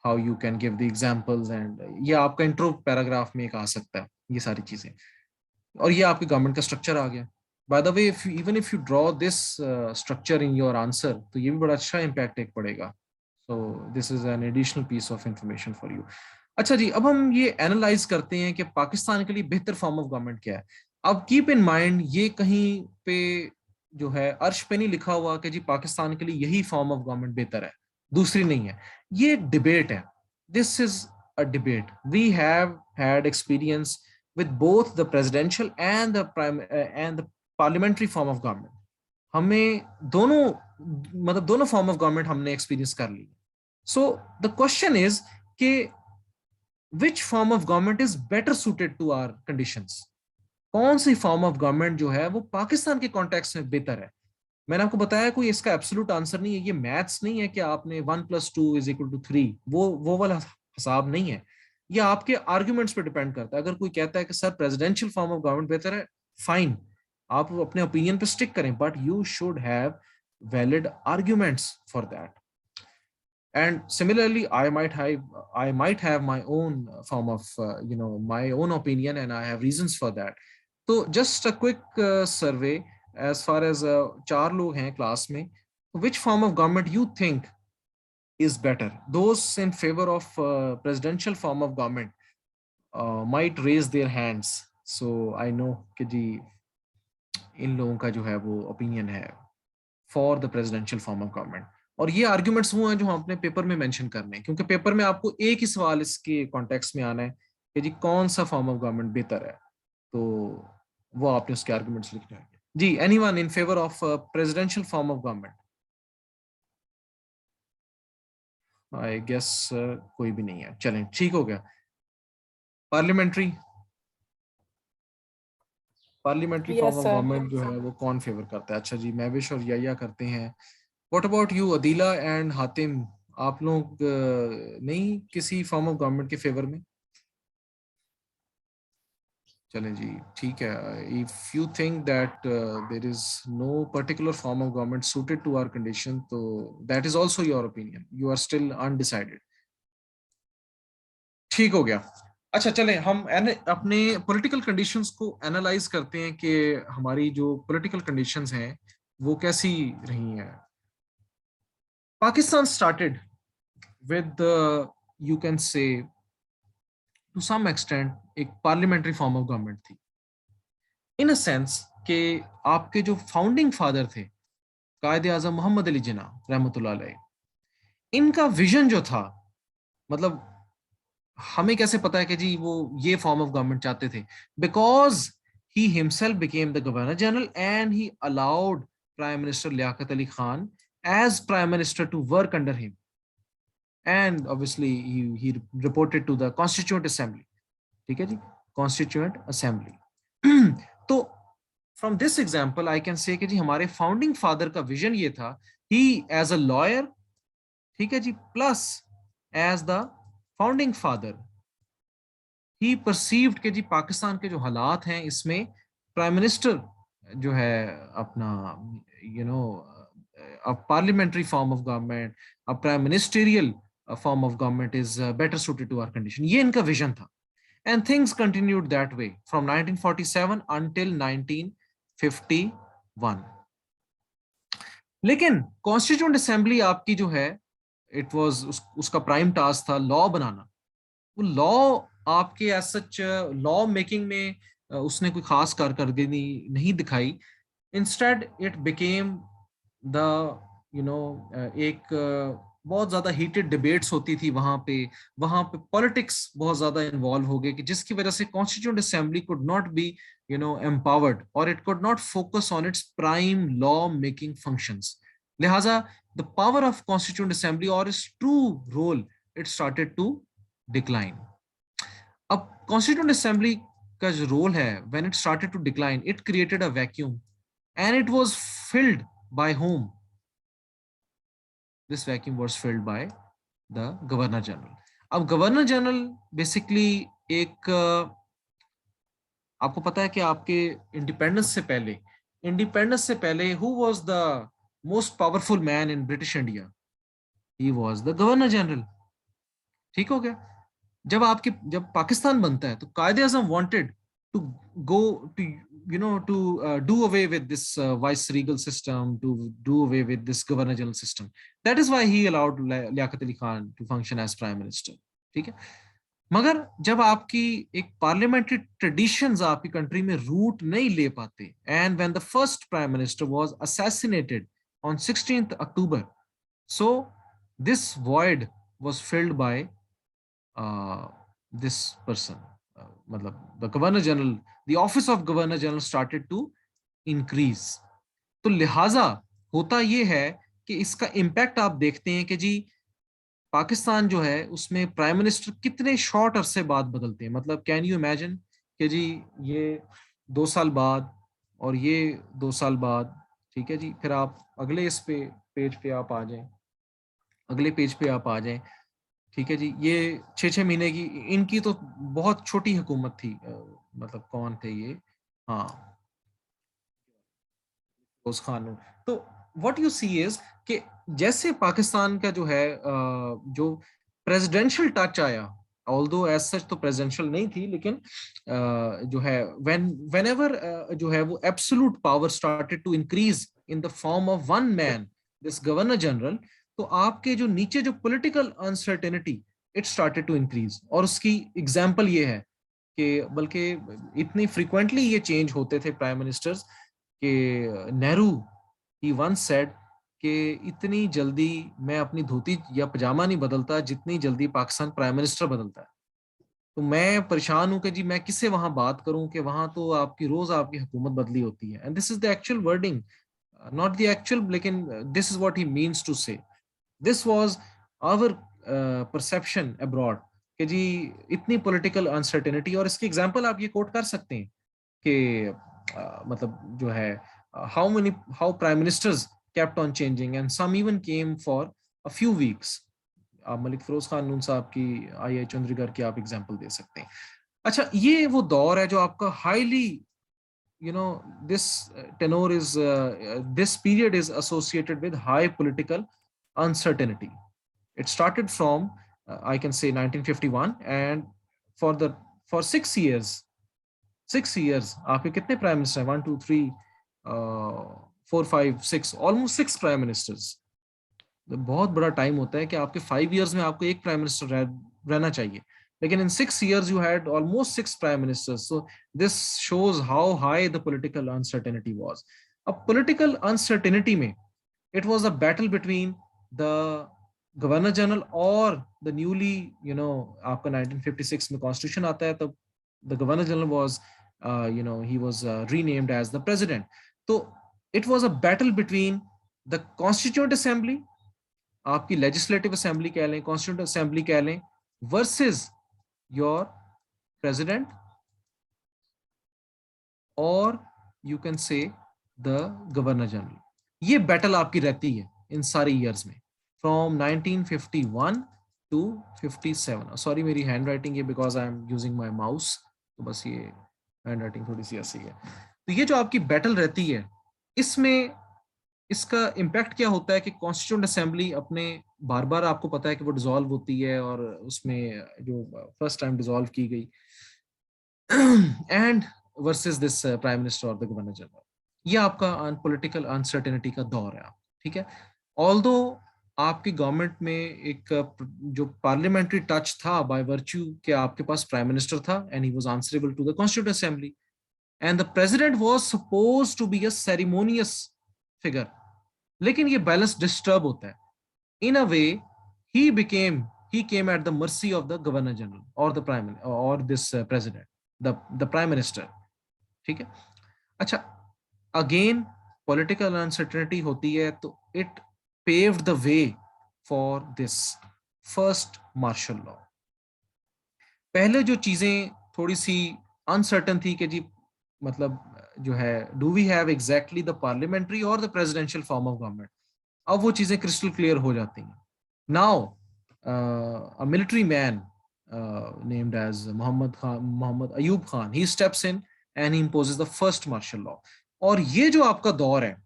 how you can give the examples, and ये आपका इंट्रो पैराग्राफ में एक आ सकता है, ये सारी चीजें। और ये आपके गवर्नमेंट का स्ट्रक्चर आ गया। By the way, even if you draw this structure in your answer, तो ये भी बड़ा अच्छा इम्पैक्ट एक पड़ेगा। So this is an additional piece of information for you. अच्छा जी, अब हम ये एनालाइज करते हैं कि पाकिस्तान के लिए बेहतर फॉर्म ऑफ गवर्नमेंट क्या है। अब कीप इन माइंड, ये कहीं पे जो है अर्श पे नहीं लिखा हुआ कि जी पाकिस्तान के लिए यही फॉर्म ऑफ गवर्नमेंट बेहतर है, दूसरी नहीं है। ये एक डिबेट है, this is a debate. We have had experience with both the presidential and the parliamentary form of government। हमें दोनों, मतलब दोनों फॉर्म ऑफ गवर्नमेंट हमने एक्सपीरियंस कर ली। सो द क्वेश्चन इज कि which form of government is better suited to our conditions? कौन सी form of government जो है वो पाकिस्तान के कॉन्टेक्स्ट में बेहतर है? मैंने आपको बताया कोई इसका एब्सोल्यूट आंसर नहीं है, ये मैथ्स नहीं है कि आपने 1+2=3, वो वाला हिसाब नहीं है, ये आपके आर्ग्यूमेंट्स पे डिपेंड करता है। अगर कोई कहता है कि sir presidential form of government बेहतर है, फाइन, आप अपने ओपिनियन पे स्टिक करें, but you should have valid arguments for that. And similarly, I might have my own form of my own opinion, and I have reasons for that. So just a quick survey, as far as 4 लोग हैं class में, which form of government you think is better? Those in favor of presidential form of government might raise their hands. So I know कि जी इन लोगों का जो है वो opinion है for the presidential form of government. और ये आर्ग्यूमेंट्स वो हैं जो हम अपने पेपर में मेंशन करने हैं, क्योंकि पेपर में आपको एक ही सवाल इसके कॉन्टेक्स्ट में आना है कि जी कौन सा फॉर्म ऑफ गवर्नमेंट बेहतर है, तो वो आपने उसके आर्ग्यूमेंट्स लिखने हैं। जी, anyone in favour of presidential form of government? I guess कोई भी नहीं है, चलें ठीक हो गया। पार्लियामेंट्री फॉर्म ऑफ गवर्नमेंट जो है वो कौन फेवर करता है? अच्छा जी, महविश और याया करते हैं। What about you, Adeela and Hatim, आप लोग नहीं किसी फॉर्म ऑफ गवर्नमेंट के फेवर में? चलें जी ठीक है। If you think that there is no particular form of government suited to our condition, तो that is also your opinion. You are still undecided. ठीक हो गया। अच्छा चलें हम अपने पॉलिटिकल कंडीशंस को एनालाइज करते हैं कि हमारी जो पॉलिटिकल कंडीशंस हैं वो कैसी रही हैं। Pakistan started with you can say to some extent एक parliamentary form of government थी, in a sense कि आपके जो फाउंडिंग फादर थे कायदे आजम मोहम्मद अली जिन्ना रहमतुल्लाह अलैह, इनका विजन जो था, मतलब हमें कैसे पता है कि जी वो ये फॉर्म ऑफ गवर्नमेंट चाहते थे? Because he himself became the governor general and he allowed prime minister Liaquat Ali Khan as prime minister to work under him, and obviously he reported to the constituent assembly. ठीक है जी, constituent assembly. तो from this example I can say कि जी हमारे founding father का vision ये था, he as a lawyer, ठीक है जी, plus as the founding father he perceived कि जी पाकिस्तान के जो हालात हैं इसमें प्राइम मिनिस्टर जो है अपना a parliamentary form of government, a prime ministerial form of government is better suited to our condition. ये इनका vision था, and things continued that way from 1947 until 1951. लेकिन कॉन्स्टिट्यूएंट असेंबली आपकी जो है, it was उसका प्राइम टास्क था law बनाना। वो लॉ आपके एज सच लॉ मेकिंग में उसने कोई खास कारकर्दगी नहीं दिखाई। इंस्टेड इट बिकेम द एक बहुत ज्यादा हीटेड डिबेट्स होती थी वहां पे पॉलिटिक्स बहुत ज्यादा इन्वॉल्व हो गए कि जिसकी वजह से constituent assembly could not be empowered और it could not focus on its prime law making functions. लिहाजा the power of constituent assembly और its true role it started to decline. अब कॉन्स्टिट्यूएंट असेंबली का जो रोल है, when it started to decline, it created a vacuum and it was filled by whom? This vacuum was filled by the Governor General. अब Governor General basically एक आपको पता है कि आपके इंडिपेंडेंस से पहले who was the most powerful man in British India? He was the Governor General. ठीक हो गया। जब पाकिस्तान बनता है तो कायदे आज़म wanted to go to do away with this viceregal system, to do away with this governor general system. That is why he allowed Liaquat Ali Khan to function as prime minister. ठीक है, मगर जब आपकी एक पार्लियामेंट्री ट्रेडिशंस आपकी कंट्री में root नहीं ले पाते, and when the first prime minister was assassinated on 16th October, so this void was filled by this person. मतलब the governor general, the office of governor general started to increase. तो लिहाजा होता ये है कि इसका इम्पैक्ट आप देखते हैं कि जी पाकिस्तान जो है उसमें प्राइम मिनिस्टर कितने शॉर्ट अरसे बाद बदलते हैं, मतलब कैन यू इमेजिन कि जी ये 2 साल बाद और ये 2 साल बाद, ठीक है जी, फिर आप अगले इस पे पेज पे आप आ जाएं, अगले पेज पे आप आ जाएं, ठीक है जी, ये 6-6 महीने की इनकी तो बहुत छोटी हुकूमत थी, मतलब कौन थे ये, हाँ उस खान। तो व्हाट यू सी इज कि जैसे पाकिस्तान का जो है जो प्रेसिडेंशियल टच आया, ऑल्दो एज सच तो प्रेसिडेंशियल नहीं थी, लेकिन जो है व्हेनेवर जो है वो absolute power started to increase in the form of one man, this governor general, तो आपके जो नीचे जो political uncertainty it started to increase. और उसकी एग्जांपल ये है कि बल्कि इतनी फ्रीक्वेंटली ये चेंज होते थे प्राइम मिनिस्टर्स कि नेहरू ही वंस सेड कि इतनी जल्दी मैं अपनी धोती या पजामा नहीं बदलता जितनी जल्दी पाकिस्तान प्राइम मिनिस्टर बदलता है। तो मैं परेशान हूं कि जी मैं किससे वहां बात करूं कि वहां तो आपकी रोज आपकी हुकूमत बदली होती है। And this is the actual wording, not the actual, लेकिन this is what he means to say. This was our perception abroad कि जी इतनी पॉलिटिकल अनसर्टेनिटी। और इसकी एग्जांपल आप ये कोट कर सकते हैं कि मतलब जो है how prime ministers kept on changing and some even came for a few weeks। आप मलिक फिरोज खान नून साहब की, आई चंद्रीगढ़ की आप एग्जांपल दे सकते हैं। अच्छा, ये वो दौर है जो आपका highly this tenor is this period is associated with high political uncertainty. It started from I can say 1951, and for 6 years, 6 years आपके कितने प्राइम मिनिस्टर हैं? 1 2 3 4 5 6, ऑलमोस्ट 6 प्राइम मिनिस्टर्स। बहुत बड़ा टाइम होता है कि आपके 5 years में आपको एक प्राइम मिनिस्टर रहना चाहिए, लेकिन इन 6 years you had almost 6 prime ministers. So this shows how high the political uncertainty was. अब political uncertainty में it was a battle between the governor general और द न्यूली आपका 1956 में कॉन्स्टिट्यूशन आता है, तब the governor general was he was renamed as the president. तो it was a battle between the constituent assembly, आपकी legislative assembly कह लें, कॉन्स्टिट्यूंट असेंबली कह लें, वर्सेस योर प्रेसिडेंट, और यू कैन से द गवर्नर जनरल। ये बैटल आपकी रहती है इन सारे ईयर्स में, फ्रॉम 1951 टू 57। सॉरी मेरी हैंड राइटिंग है because I am using my mouse, तो बस ये हैंड राइटिंग थोड़ी सी ऐसी है। तो ये जो आपकी बैटल रहती है, इसमें इसका इम्पैक्ट क्या होता है कि कॉन्स्टिट्यूंट असेंबली अपने बार बार आपको पता है कि वो डिसॉल्व होती है, और उसमें जो फर्स्ट टाइम डिसॉल्व की गई and versus this prime minister और द गवर्नर जनरल। ये आपका पॉलिटिकल अनसर्टेनिटी का दौर है। ठीक है, ऑल्दो आपकी गवर्नमेंट में एक जो पार्लियामेंट्री टच था बाय वर्च्यू कि आपके पास प्राइम मिनिस्टर था and he was answerable to the constituent assembly, and the president was supposed to be a ceremonious figure, लेकिन ये बैलेंस डिस्टर्ब होता है। इन अ वे he came at the mercy of the governor general or the prime or this president, the prime minister। ठीक है, अच्छा, again political uncertainty होती है, तो it paved the way for this first martial law। पहले जो चीजें थोड़ी सी अनसर्टन थी कि जी मतलब जो है do we have exactly the parliamentary और the presidential form of government, अब वो चीजें क्रिस्टल क्लियर हो जाती हैं। Now a military man named as Mohammad Ayub Khan, he steps in and he imposes the first martial law. और ये जो आपका दौर है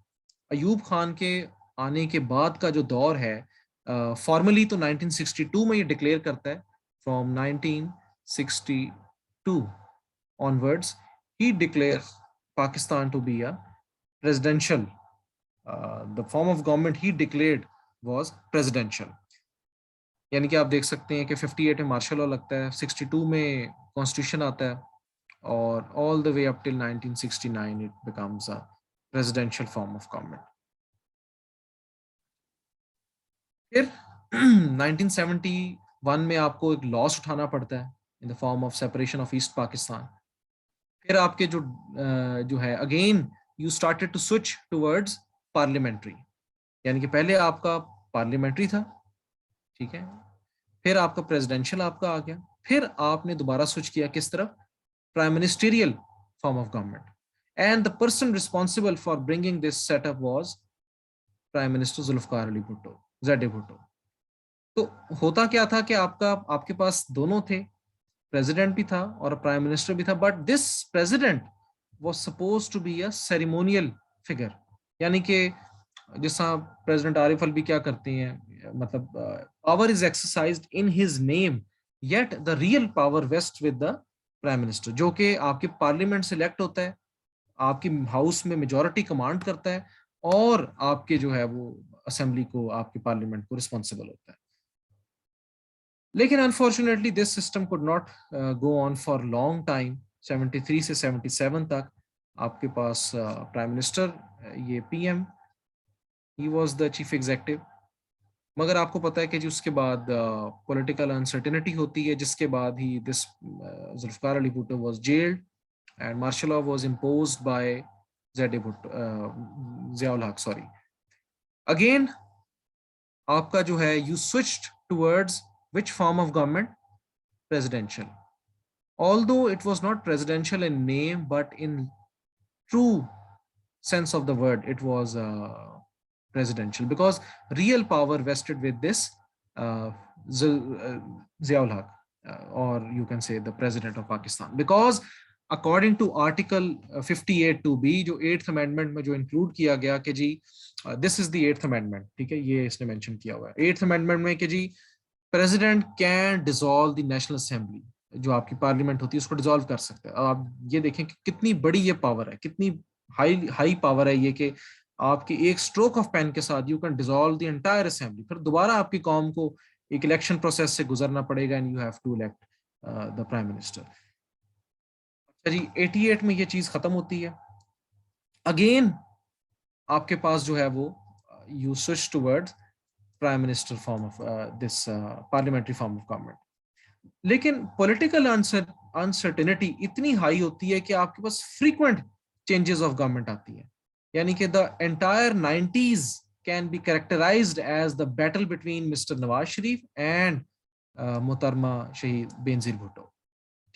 अयूब खान के आने के बाद का जो दौर है, फॉर्मली तो 1962 में ये डिक्लेयर करता है, from 1962 onwards he declares Pakistan to be a presidential, the form of government he declared was presidential। यानी कि आप देख सकते हैं कि 58 में मार्शल लॉ लगता है, 62 में कॉन्स्टिट्यूशन आता है, और all the way up till 1969 it becomes a presidential form of government. फिर 1971 में आपको एक लॉस उठाना पड़ता है in the form of separation of East Pakistan. फिर आपके जो है again you started to switch towards parliamentary, यानी कि पहले आपका पार्लियामेंट्री था, ठीक है, फिर आपका प्रेसिडेंशियल आपका आ गया, फिर आपने दोबारा स्विच किया किस तरफ, prime ministerial form of government, and the person responsible for bringing this setup was prime minister Zulfikar Ali Bhutto, Z Bhutto. तो होता क्या था कि आपके पास दोनों थे, प्रेसिडेंट भी था और प्राइम मिनिस्टर भी था, but this president was suppose to be a ceremonial figure, यानी कि जैसा प्रेसिडेंट आरिफ अलवी क्या करते हैं, मतलब power is exercised in his name, yet the real power vests with the prime minister, जो कि आपके पार्लियामेंट से इलेक्ट होता है, आपकी हाउस में मेजोरिटी कमांड करता है, और आपके जो है वो असेंबली को, आपके पार्लियामेंट को रिस्पॉन्सिबल होता है। लेकिन unfortunately this system could not go on for long time. 73 से 77 तक आपके पास प्राइम मिनिस्टर, ये PM, he was the chief executive. मगर आपको पता है कि जी उसके बाद पॉलिटिकल अनसर्टेनिटी होती है, जिसके बाद ही this Zulfikar Ali Bhutto was jailed and martial law was imposed by Ziaul Haq, sorry. Again आपका जो है you switched towards which form of government? Presidential. Although it was not presidential in name, but in true sense of the word, it was presidential, because real power vested with this Ziaul Haq, or you can say the president of Pakistan, because according to article 58 2b, जो 8th amendment में जो include किया गया कि जी this is the 8th amendment, ठीक है, ये इसने mention किया हुआ है 8th amendment में कि जी president can dissolve the national assembly, जो आपकी पार्लियामेंट होती है उसको डिसॉल्व कर सकते हैं। अब आप ये देखें कि कितनी बड़ी ये पावर है, कितनी हाई पावर है ये, कि आपकी एक स्ट्रोक ऑफ पेन के साथ you can dissolve the entire assembly. फिर दोबारा आपकी कौम को एक इलेक्शन प्रोसेस से गुजरना पड़ेगा and you have to elect the prime minister. अच्छा जी, 88 में ये चीज खत्म होती है। अगेन आपके पास जो है वो you switch towards prime minister form of this parliamentary form of government. लेकिन पॉलिटिकल अनसर्टेनिटी इतनी हाई होती है कि आपके पास फ्रीक्वेंट चेंजेस ऑफ गवर्नमेंट आती है, यानी कि the entire 90s can be characterized as the battle between mister Nawaz Sharif and मोहतरमा शहीद बेनजीर भुट्टो।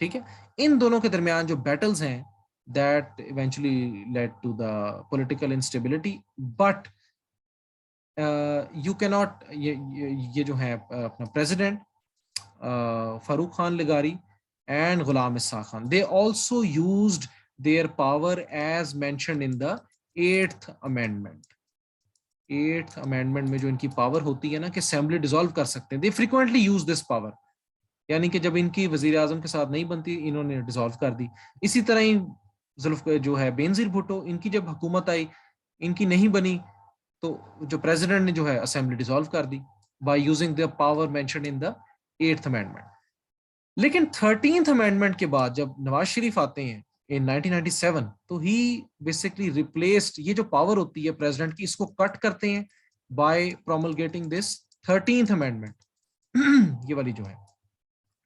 ठीक है, इन दोनों के दरमियान जो बैटल्स हैं that eventually led to the political instability, but you can not, ये जो है अपना प्रेसिडेंट फारूक खान लगारी and Ghulam Ishaq Khan, they also used their power as mentioned in the 8th amendment. 8th amendment में जो इनकी पावर होती है ना कि असेंबली डिसॉल्व कर सकते हैं, दे फ्रीक्वेंटली यूज दिस पावर, यानी कि जब इनकी वजीर आजम के साथ नहीं बनती इन्होंने डिसॉल्व कर दी। इसी तरह ही जो है बेनजीर भुट्टो, इनकी जब हुकूमत आई, इनकी नहीं बनी, तो जो प्रेसिडेंट ने जो है असेंबली डिसॉल्व कर दी by using the power mentioned in the 8th amendment. लेकिन 13th अमेंडमेंट के बाद जब नवाज शरीफ आते हैं इन 1997, तो ही बेसिकली रिप्लेस्ड, ये जो पावर होती है प्रेसिडेंट की, इसको कट करते हैं बाय प्रोमलगेटिंग दिस 13th अमेंडमेंट। ये वाली जो है,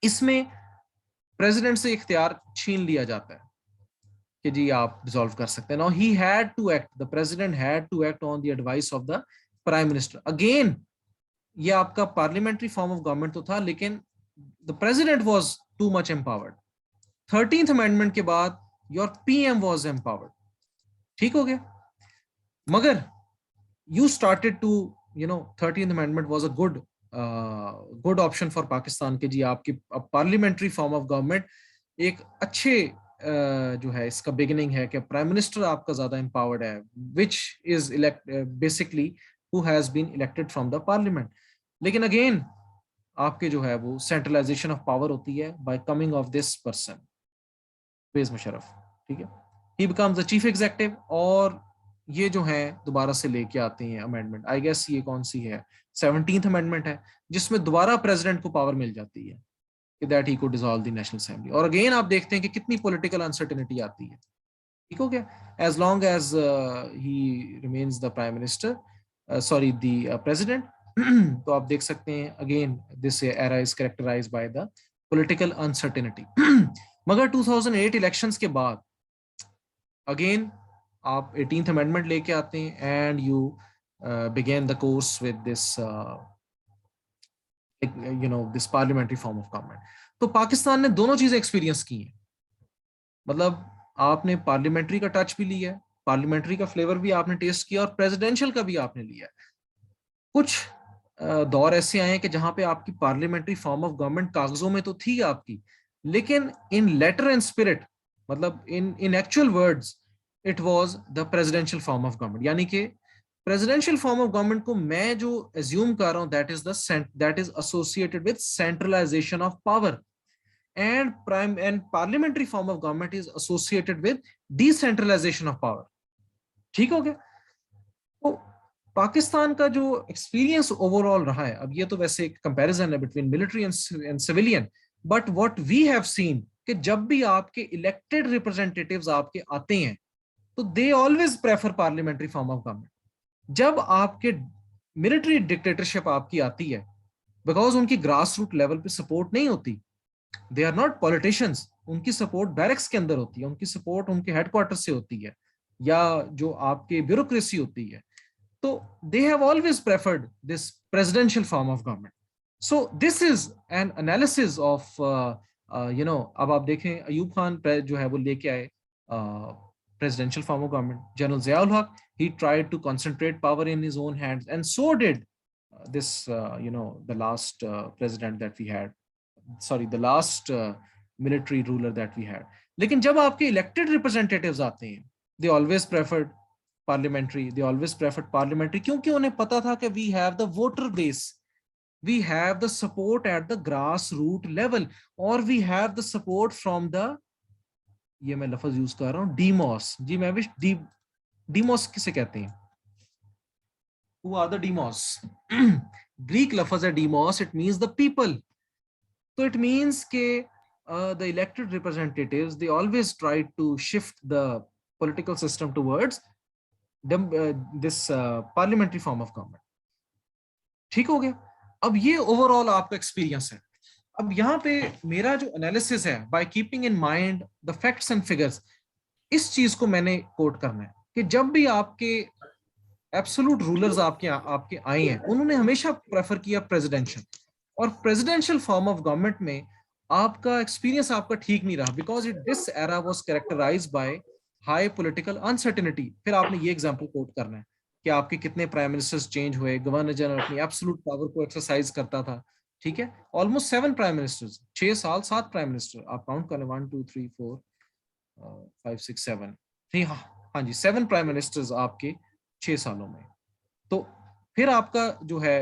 इसमें प्रेसिडेंट से इख्तियार छीन लिया जाता है कि जी आप डिसॉल्व कर सकते हैं। Now he had to act, the president had to act on the advice of the prime minister. Again ये आपका पार्लियामेंट्री फॉर्म ऑफ गवर्नमेंट तो था, लेकिन the president was too much empowered. 13th amendment के बाद योर पीएम वाज एम्पावर्ड, ठीक हो गया। मगर you started to 13th amendment was a good option for Pakistan के जी आपकी पार्लियामेंट्री फॉर्म ऑफ गवर्नमेंट एक अच्छे जो है इसका बिगिनिंग है कि प्राइम मिनिस्टर आपका ज्यादा एम्पावर्ड है, which is basically who has been elected from the parliament. लेकिन अगेन आपके जो है वो सेंट्रलाइजेशन ऑफ पावर होती है by coming of this person Pervez Musharraf, ठीक है, he becomes the chief executive. और ये जो है दोबारा से लेके आते हैं अमेंडमेंट, आई गेस ये कौन सी है, 17th अमेंडमेंट है, जिसमें दोबारा प्रेसिडेंट को पावर मिल जाती है कि दैट ही को डिसॉल्व द नेशनल असेंबली। और अगेन आप देखते हैं कि कितनी पॉलिटिकल अनसर्टेनिटी आती है, ठीक हो गया। As long as he remains the prime minister, sorry the president, तो आप देख सकते हैं again this era is characterized by the political uncertainty. मगर 2008 इलेक्शंस के बाद अगेन आप 18th अमेंडमेंट लेके आते हैं and you begin the course with this this parliamentary form of government. तो पाकिस्तान ने दोनों चीजें एक्सपीरियंस की हैं, मतलब आपने पार्लियामेंट्री का टच भी लिया है, पार्लियामेंट्री का फ्लेवर भी आपने टेस्ट किया, और प्रेसिडेंशियल का भी आपने लिया है। कुछ दौर ऐसे आए हैं कि जहां पे आपकी पार्लियामेंट्री फॉर्म ऑफ गवर्नमेंट कागजों में तो थी आपकी, लेकिन इन लेटर एंड स्पिरिट, मतलब इन actual words, it was the presidential form of government. यानी कि प्रेसिडेंशियल फॉर्म ऑफ गवर्नमेंट को मैं जो एज्यूम कर रहा हूं, that is associated with centralization of power, and parliamentary form of government is associated with decentralization of power। ठीक हो गया? तो पाकिस्तान का जो एक्सपीरियंस ओवरऑल रहा है, अब ये तो वैसे एक कंपैरिजन है between military and civilian, but what we have seen कि जब भी आपके इलेक्टेड रिप्रेजेंटेटिव्स आपके आते हैं तो they always prefer parliamentary form of government. जब आपके मिलिट्री डिक्टेटरशिप आपकी आती है, बिकॉज उनकी ग्रास रूट लेवल पे सपोर्ट नहीं होती, दे आर नॉट पॉलिटिशियंस, उनकी सपोर्ट बैरक्स के अंदर होती है, उनकी सपोर्ट उनके हेडक्वार्टर से होती है, या जो आपके ब्यूरोक्रेसी होती है, तो they have always preferred this presidential form of government. So this is N analysis of अब आप देखें अयूब खान जो है वो लेके आए presidential form of government, General Ziaul Haq, he tried to concentrate power in his own hands, and so did the last president that we had, the last military ruler that we had। लेकिन जब आपके elected representatives आते हैं, they always preferred parliamentary, क्योंकि उन्हें पता था कि we have the voter base, we have the support at the grassroots level, or we have the support from the, ये मैं लफ्ज यूज कर रहा हूँ, डीमोस। जी मैं विश डीमोस किसे कहते हैं? Who are the demos? Greek लफ्ज है Deimos, it means the people. तो इट मींस के the elected representatives, they always try to shift the political system towards this parliamentary form of government। ठीक हो गया? अब ये ओवरऑल आपका एक्सपीरियंस है। अब यहाँ पे मेरा जो एनालिसिस है, by keeping in mind the facts and figures, इस चीज को मैंने कोट करना है कि जब भी आपके एब्सोल्यूट रूलर्स आपके आए हैं, उन्होंने हमेशा प्रेफर किया प्रेसिडेंशियल, और प्रेसिडेंशियल फॉर्म ऑफ गवर्नमेंट में आपका एक्सपीरियंस आपका ठीक नहीं रहा, because this era was characterized by high political uncertainty. फिर आपने ये एग्जांपल कोट करना है कि आपके कितने प्राइम मिनिस्टर्स चेंज हुए, गवर्नर जनरल अपनी एब्सोल्यूट पावर को एक्सरसाइज करता था, ठीक है, ऑलमोस्ट 7 प्राइम मिनिस्टर्स, 6 साल 7 प्राइम मिनिस्टर, आप काउंट करें 1 2 3 4 5 6 7, हाँ जी 7 प्राइम मिनिस्टर्स आपके 6 सालों में। तो फिर आपका जो है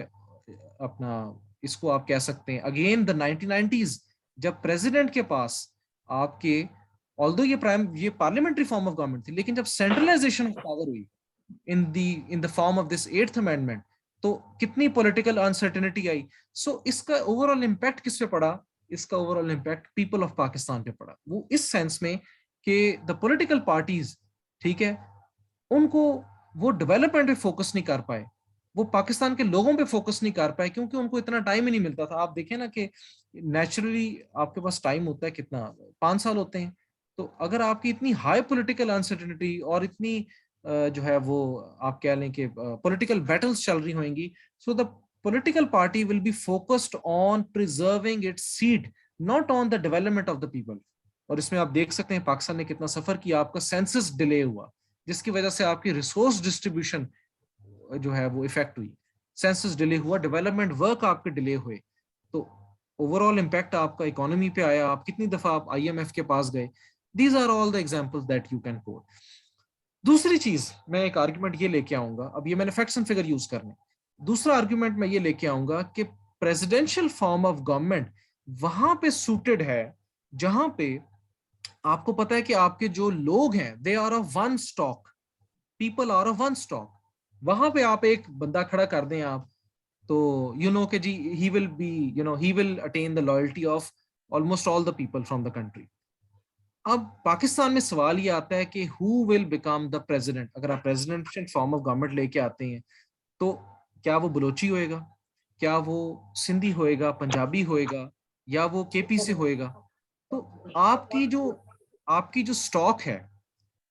अपना, इसको आप कह सकते हैं अगेन द 1990s, जब प्रेसिडेंट के पास आपके, ऑल्दो ये पार्लियामेंट्री फॉर्म ऑफ गवर्नमेंट थी, लेकिन जब सेंट्रलाइजेशन ऑफ पावर हुई इन the form of this 8th amendment, तो कितनी पॉलिटिकल अनसर्टेनिटी आई। सो इसका ओवरऑल इम्पैक्ट किस पे पड़ा? इसका overall impact people of Pakistan पे पड़ा, वो इस सेंस में कि द पॉलिटिकल पार्टीज, ठीक है, उनको वो डेवलपमेंट पे फोकस नहीं कर पाए, वो पाकिस्तान के लोगों पे फोकस नहीं कर पाए, क्योंकि उनको इतना टाइम ही नहीं मिलता था। आप देखें ना कि नेचुरली आपके पास टाइम होता है कितना, 5 साल होते हैं, तो अगर आपकी इतनी हाई पॉलिटिकल अनसर्टेनिटी और इतनी जो है वो आप कह लें कि पॉलिटिकल बैटल्स चल रही होंगी, so the political party will be focused on preserving it's seat, not on the development of the people. और इसमें आप देख सकते हैं पाकिस्तान ने कितना सफर किया, आपका सेंसस डिले हुआ, जिसकी वजह से आपकी रिसोर्स डिस्ट्रीब्यूशन जो है वो इफेक्ट हुई, सेंसस डिले हुआ, डेवलपमेंट वर्क आपके डिले हुए, तो ओवरऑल इम्पैक्ट आपका इकोनॉमी पे आया। आप कितनी दफा आप IMF के पास गए। These are all the examples that you can quote. दूसरी चीज, मैं एक आर्गुमेंट ये लेके आऊंगा, अब ये मैंने फैक्ट्स एंड फिगर यूज करने, दूसरा आर्गुमेंट मैं ये लेके आऊंगा कि प्रेसिडेंशियल फॉर्म ऑफ गवर्नमेंट वहां पे सूटेड है जहां पे आपको पता है कि आपके जो लोग हैं they are of one stock, people are of one stock. वहां पे आप एक बंदा खड़ा कर दें आप, तो यू नो कि जी he will be, he will attain the loyalty of almost all the people from the country. अब पाकिस्तान में सवाल ये आता है कि who will become the president. अगर आप प्रेसिडेंशियल फॉर्म ऑफ गवर्नमेंट लेके आते हैं, तो क्या वो बलोची होएगा, क्या वो सिंधी होएगा, पंजाबी होएगा, या वो KP से होएगा? तो आपकी जो स्टॉक है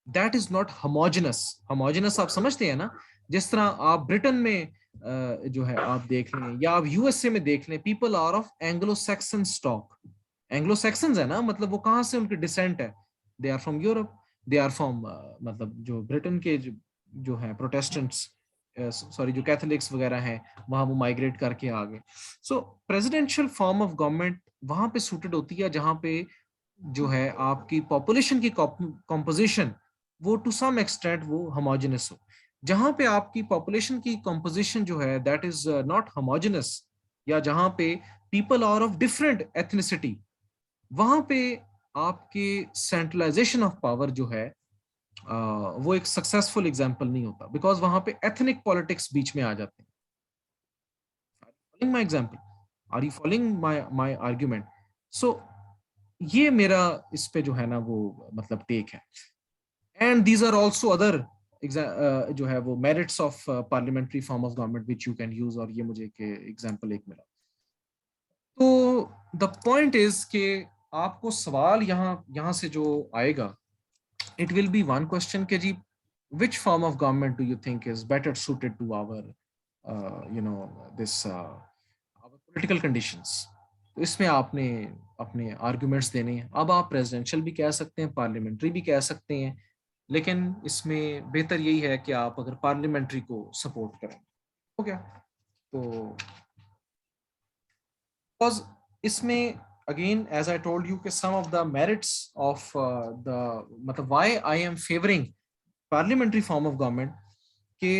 that is not homogeneous. Homogeneous आप समझते हैं ना, जिस तरह आप ब्रिटेन में जो है आप देख लें, या आप यूएसए में देख लें, people are of Anglo Saxon stock. Anglo Saxons है ना, मतलब वो कहाँ से उनकी डिसेंट है, they are from Europe, they are from मतलब जो ब्रिटेन के जो है प्रोटेस्टेंट्स, सॉरी जो कैथोलिक्स वगैरह हैं, वहां वो माइग्रेट करके आ गए। सो प्रेसिडेंशियल फॉर्म ऑफ गवर्नमेंट वहां पे सूटेड होती है जहां पे जो है आपकी पॉपुलेशन की कॉम्पोजिशन वो टू सम एक्सटेंट वो होमोजेनस हो। जहां पे आपकी पॉपुलेशन की कॉम्पोजिशन जो है दैट इज नॉट होमोजेनस, या जहां पे people are of different ethnicity, वहां पे आपके सेंट्रलाइजेशन ऑफ पावर जो है वो एक सक्सेसफुल एग्जांपल नहीं होता, बिकॉज वहां पे एथनिक पॉलिटिक्स बीच में आ जाते हैं। Following my example, are you following my argument? So ये मेरा इस पे जो है ना वो मतलब टेक है। And these are also other जो है वो merits of parliamentary form of government which you can use, और ये मुझे एक एग्जांपल एक मिला। तो द पॉइंट इज कि आपको सवाल यहाँ से जो आएगा, it will be one question कि जी which form of government do you think is better suited to our our political conditions। तो इसमें आपने अपने आर्गुमेंट्स देने हैं। अब आप प्रेसिडेंशियल भी कह सकते हैं, पार्लियामेंट्री भी कह सकते हैं, लेकिन इसमें बेहतर यही है कि आप अगर पार्लियामेंट्री को सपोर्ट करें। हो गया। तो because इसमें again as I told you कि some of the merits of the मतलब why I am favoring parliamentary form of government, कि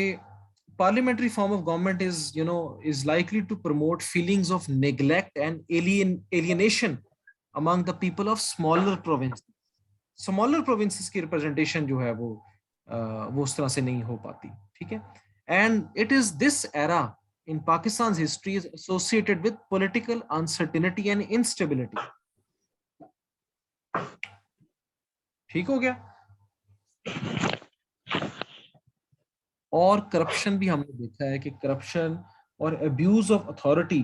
parliamentary form of government is is likely to promote feelings of neglect and alienation among the people of smaller provinces। smaller provinces की representation जो है वो उस तरह से नहीं हो पाती, ठीक है। and it is this era in Pakistan's history is associated with political uncertainty and instability। ठीक हो गया। और करप्शन भी हमने देखा है कि करप्शन और अब्यूज ऑफ अथॉरिटी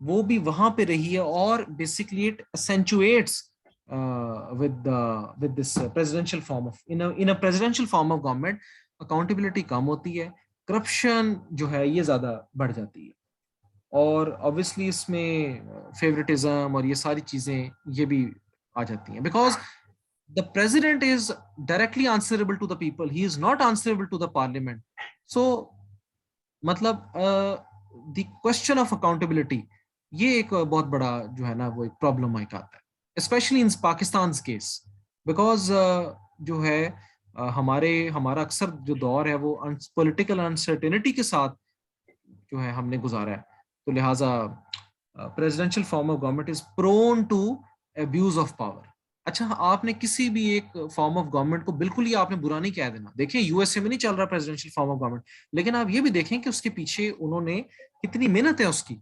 वो भी वहां पे रही है, और basically it accentuates with this presidential form of in a presidential form of government accountability कम होती है, करप्शन जो है ये ज्यादा बढ़ जाती है, और ऑब्वियसली इसमें फेवरेटिज्म और ये सारी चीजें ये भी आ जाती हैं, because the president is directly answerable to the people, he is not answerable to the parliament। so मतलब the question of accountability ये एक बहुत बड़ा जो है ना वो एक प्रॉब्लम आता है, especially in Pakistan's case, because जो है हमारा अक्सर जो दौर है वो पॉलिटिकल अनसर्टेनिटी के साथ जो है हमने गुजारा है, तो लिहाजा presidential form of government is prone to abuse of power. अच्छा, आपने किसी भी एक फॉर्म ऑफ गवर्नमेंट को बिल्कुल ही आपने बुरा नहीं कह देना। देखिए यूएसए में नहीं चल रहा प्रेसिडेंशियल फॉर्म ऑफ गवर्नमेंट, लेकिन आप ये भी देखें कि उसके पीछे उन्होंने कितनी मेहनत है उसकी,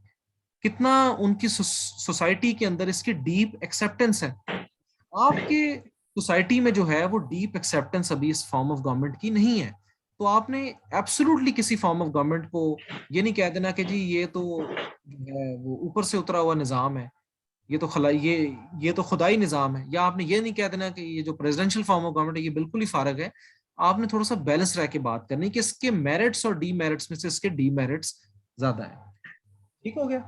कितना उनकी सोसाइटी के अंदर इसकी डीप एक्सेप्टेंस है। आपके सोसाइटी में जो है वो डीप एक्सेप्टेंस अभी इस फॉर्म ऑफ गवर्नमेंट की नहीं है, तो आपने एब्सोल्युटली किसी फॉर्म ऑफ गवर्नमेंट को ये नहीं कह देना कि जी ये तो जो है वो ऊपर से उतरा हुआ निजाम है, ये तो ये तो खुदाई निजाम है, या आपने ये नहीं कह देना कि ये जो प्रेसिडेंशियल फॉर्म ऑफ गवर्नमेंट है ये बिल्कुल ही फारग है। आपने थोड़ा सा बैलेंस रह के बात करनी कि इसके मेरिट्स और डीमेरिट्स में से इसके डीमेरिट्स ज्यादा है। ठीक हो गया।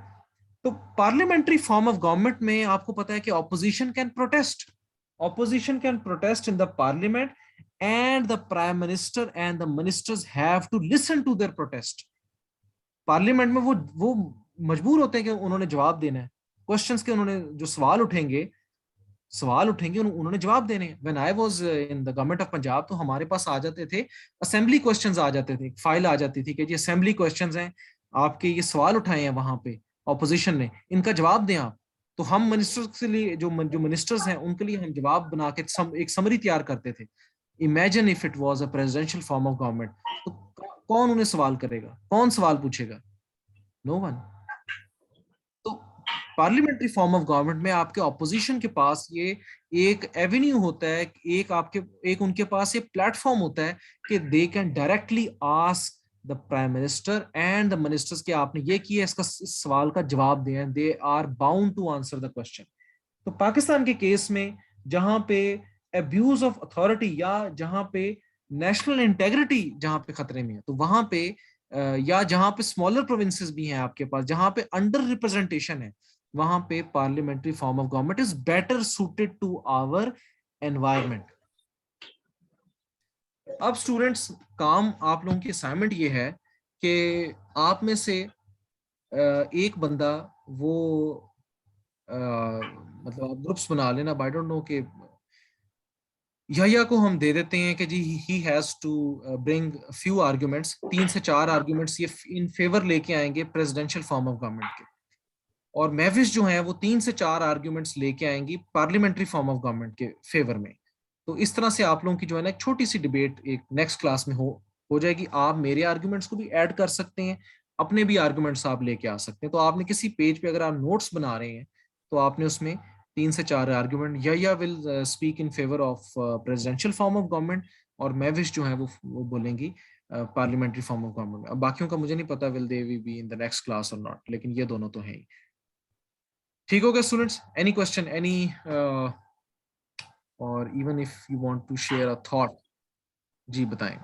तो पार्लियामेंट्री फॉर्म ऑफ गवर्नमेंट में आपको पता है कि opposition can protest in the parliament and the prime minister and the ministers have to listen to their protest। Parliament में वो मजबूर होते हैं कि उन्होंने जवाब देना है क्वेश्चंस के, उन्होंने जो सवाल उठेंगे उन्होंने जवाब देने हैं। When I was in the government of Punjab तो हमारे पास आ जाते थे असेंबली क्वेश्चंस, आ जाते थे, फाइल आ जाती थी कि जी असेंबली क्वेश्चंस हैं, आपके ये सवाल उठाए हैं वहां पे ऑपोजिशन ने, इनका जवाब दें आप। तो हम मिनिस्टर्स के लिए जो मिनिस्टर्स हैं उनके लिए हम जवाब बना के एक समरी तैयार करते थे। Imagine if it was a presidential form of government, तो कौन उन्हें सवाल करेगा, कौन सवाल पूछेगा? No one. तो पार्लियामेंट्री फॉर्म ऑफ गवर्नमेंट में आपके ऑपोजिशन के पास ये एक एवेन्यू होता है, एक उनके पास ये प्लेटफॉर्म होता है कि they can directly ask the prime minister and the ministers कि आपने ये किया, इसका इस सवाल का जवाब दें, they are bound to answer the question. तो पाकिस्तान के केस में जहां पे अब्यूज ऑफ अथॉरिटी या जहां पे नेशनल इंटेग्रिटी जहां पे खतरे में है, तो वहां पे या जहां पे स्मॉलर प्रोविंसेस भी हैं आपके पास, जहां पे अंडर रिप्रेजेंटेशन है, वहां पे parliamentary form of government is better suited to our environment. अब स्टूडेंट्स, काम आप लोगों की असाइनमेंट ये है कि आप में से एक बंदा वो मतलब आप ग्रुप्स बना लेना, आई डोंट नो कि यहिया को हम दे देते हैं कि जी he has to bring few arguments, 3 से 4 आर्गुमेंट्स ये इन फेवर लेके आएंगे प्रेसिडेंशियल फॉर्म ऑफ गवर्नमेंट के, और महविश जो है वो 3 से 4 आर्गुमेंट्स लेके आएंगी पार्लियामेंट्री फॉर्म ऑफ गवर्नमेंट के फेवर में। तो इस तरह से आप लोगों की जो है ना एक छोटी सी डिबेट एक नेक्स्ट क्लास में हो जाएगी। आप मेरे आर्गुमेंट्स को भी ऐड कर सकते हैं, अपने भी आर्गुमेंट्स आप लेके आ सकते हैं। तो आपने किसी पेज पे अगर आप नोट्स बना रहे हैं तो आपने उसमें 3 से 4 आर्गुमेंट, या will speak in favour of presidential form of government, और महविश जो है वो बोलेंगी पार्लियामेंट्री फॉर्म ऑफ गवर्नमेंट। अब बाकियों का मुझे नहीं पता will they be in the next class और नॉट, लेकिन ये दोनों तो हैं ही। ठीक हो गया स्टूडेंट्स? एनी क्वेश्चन, एनी और even if you want to share a thought, जी बताएं।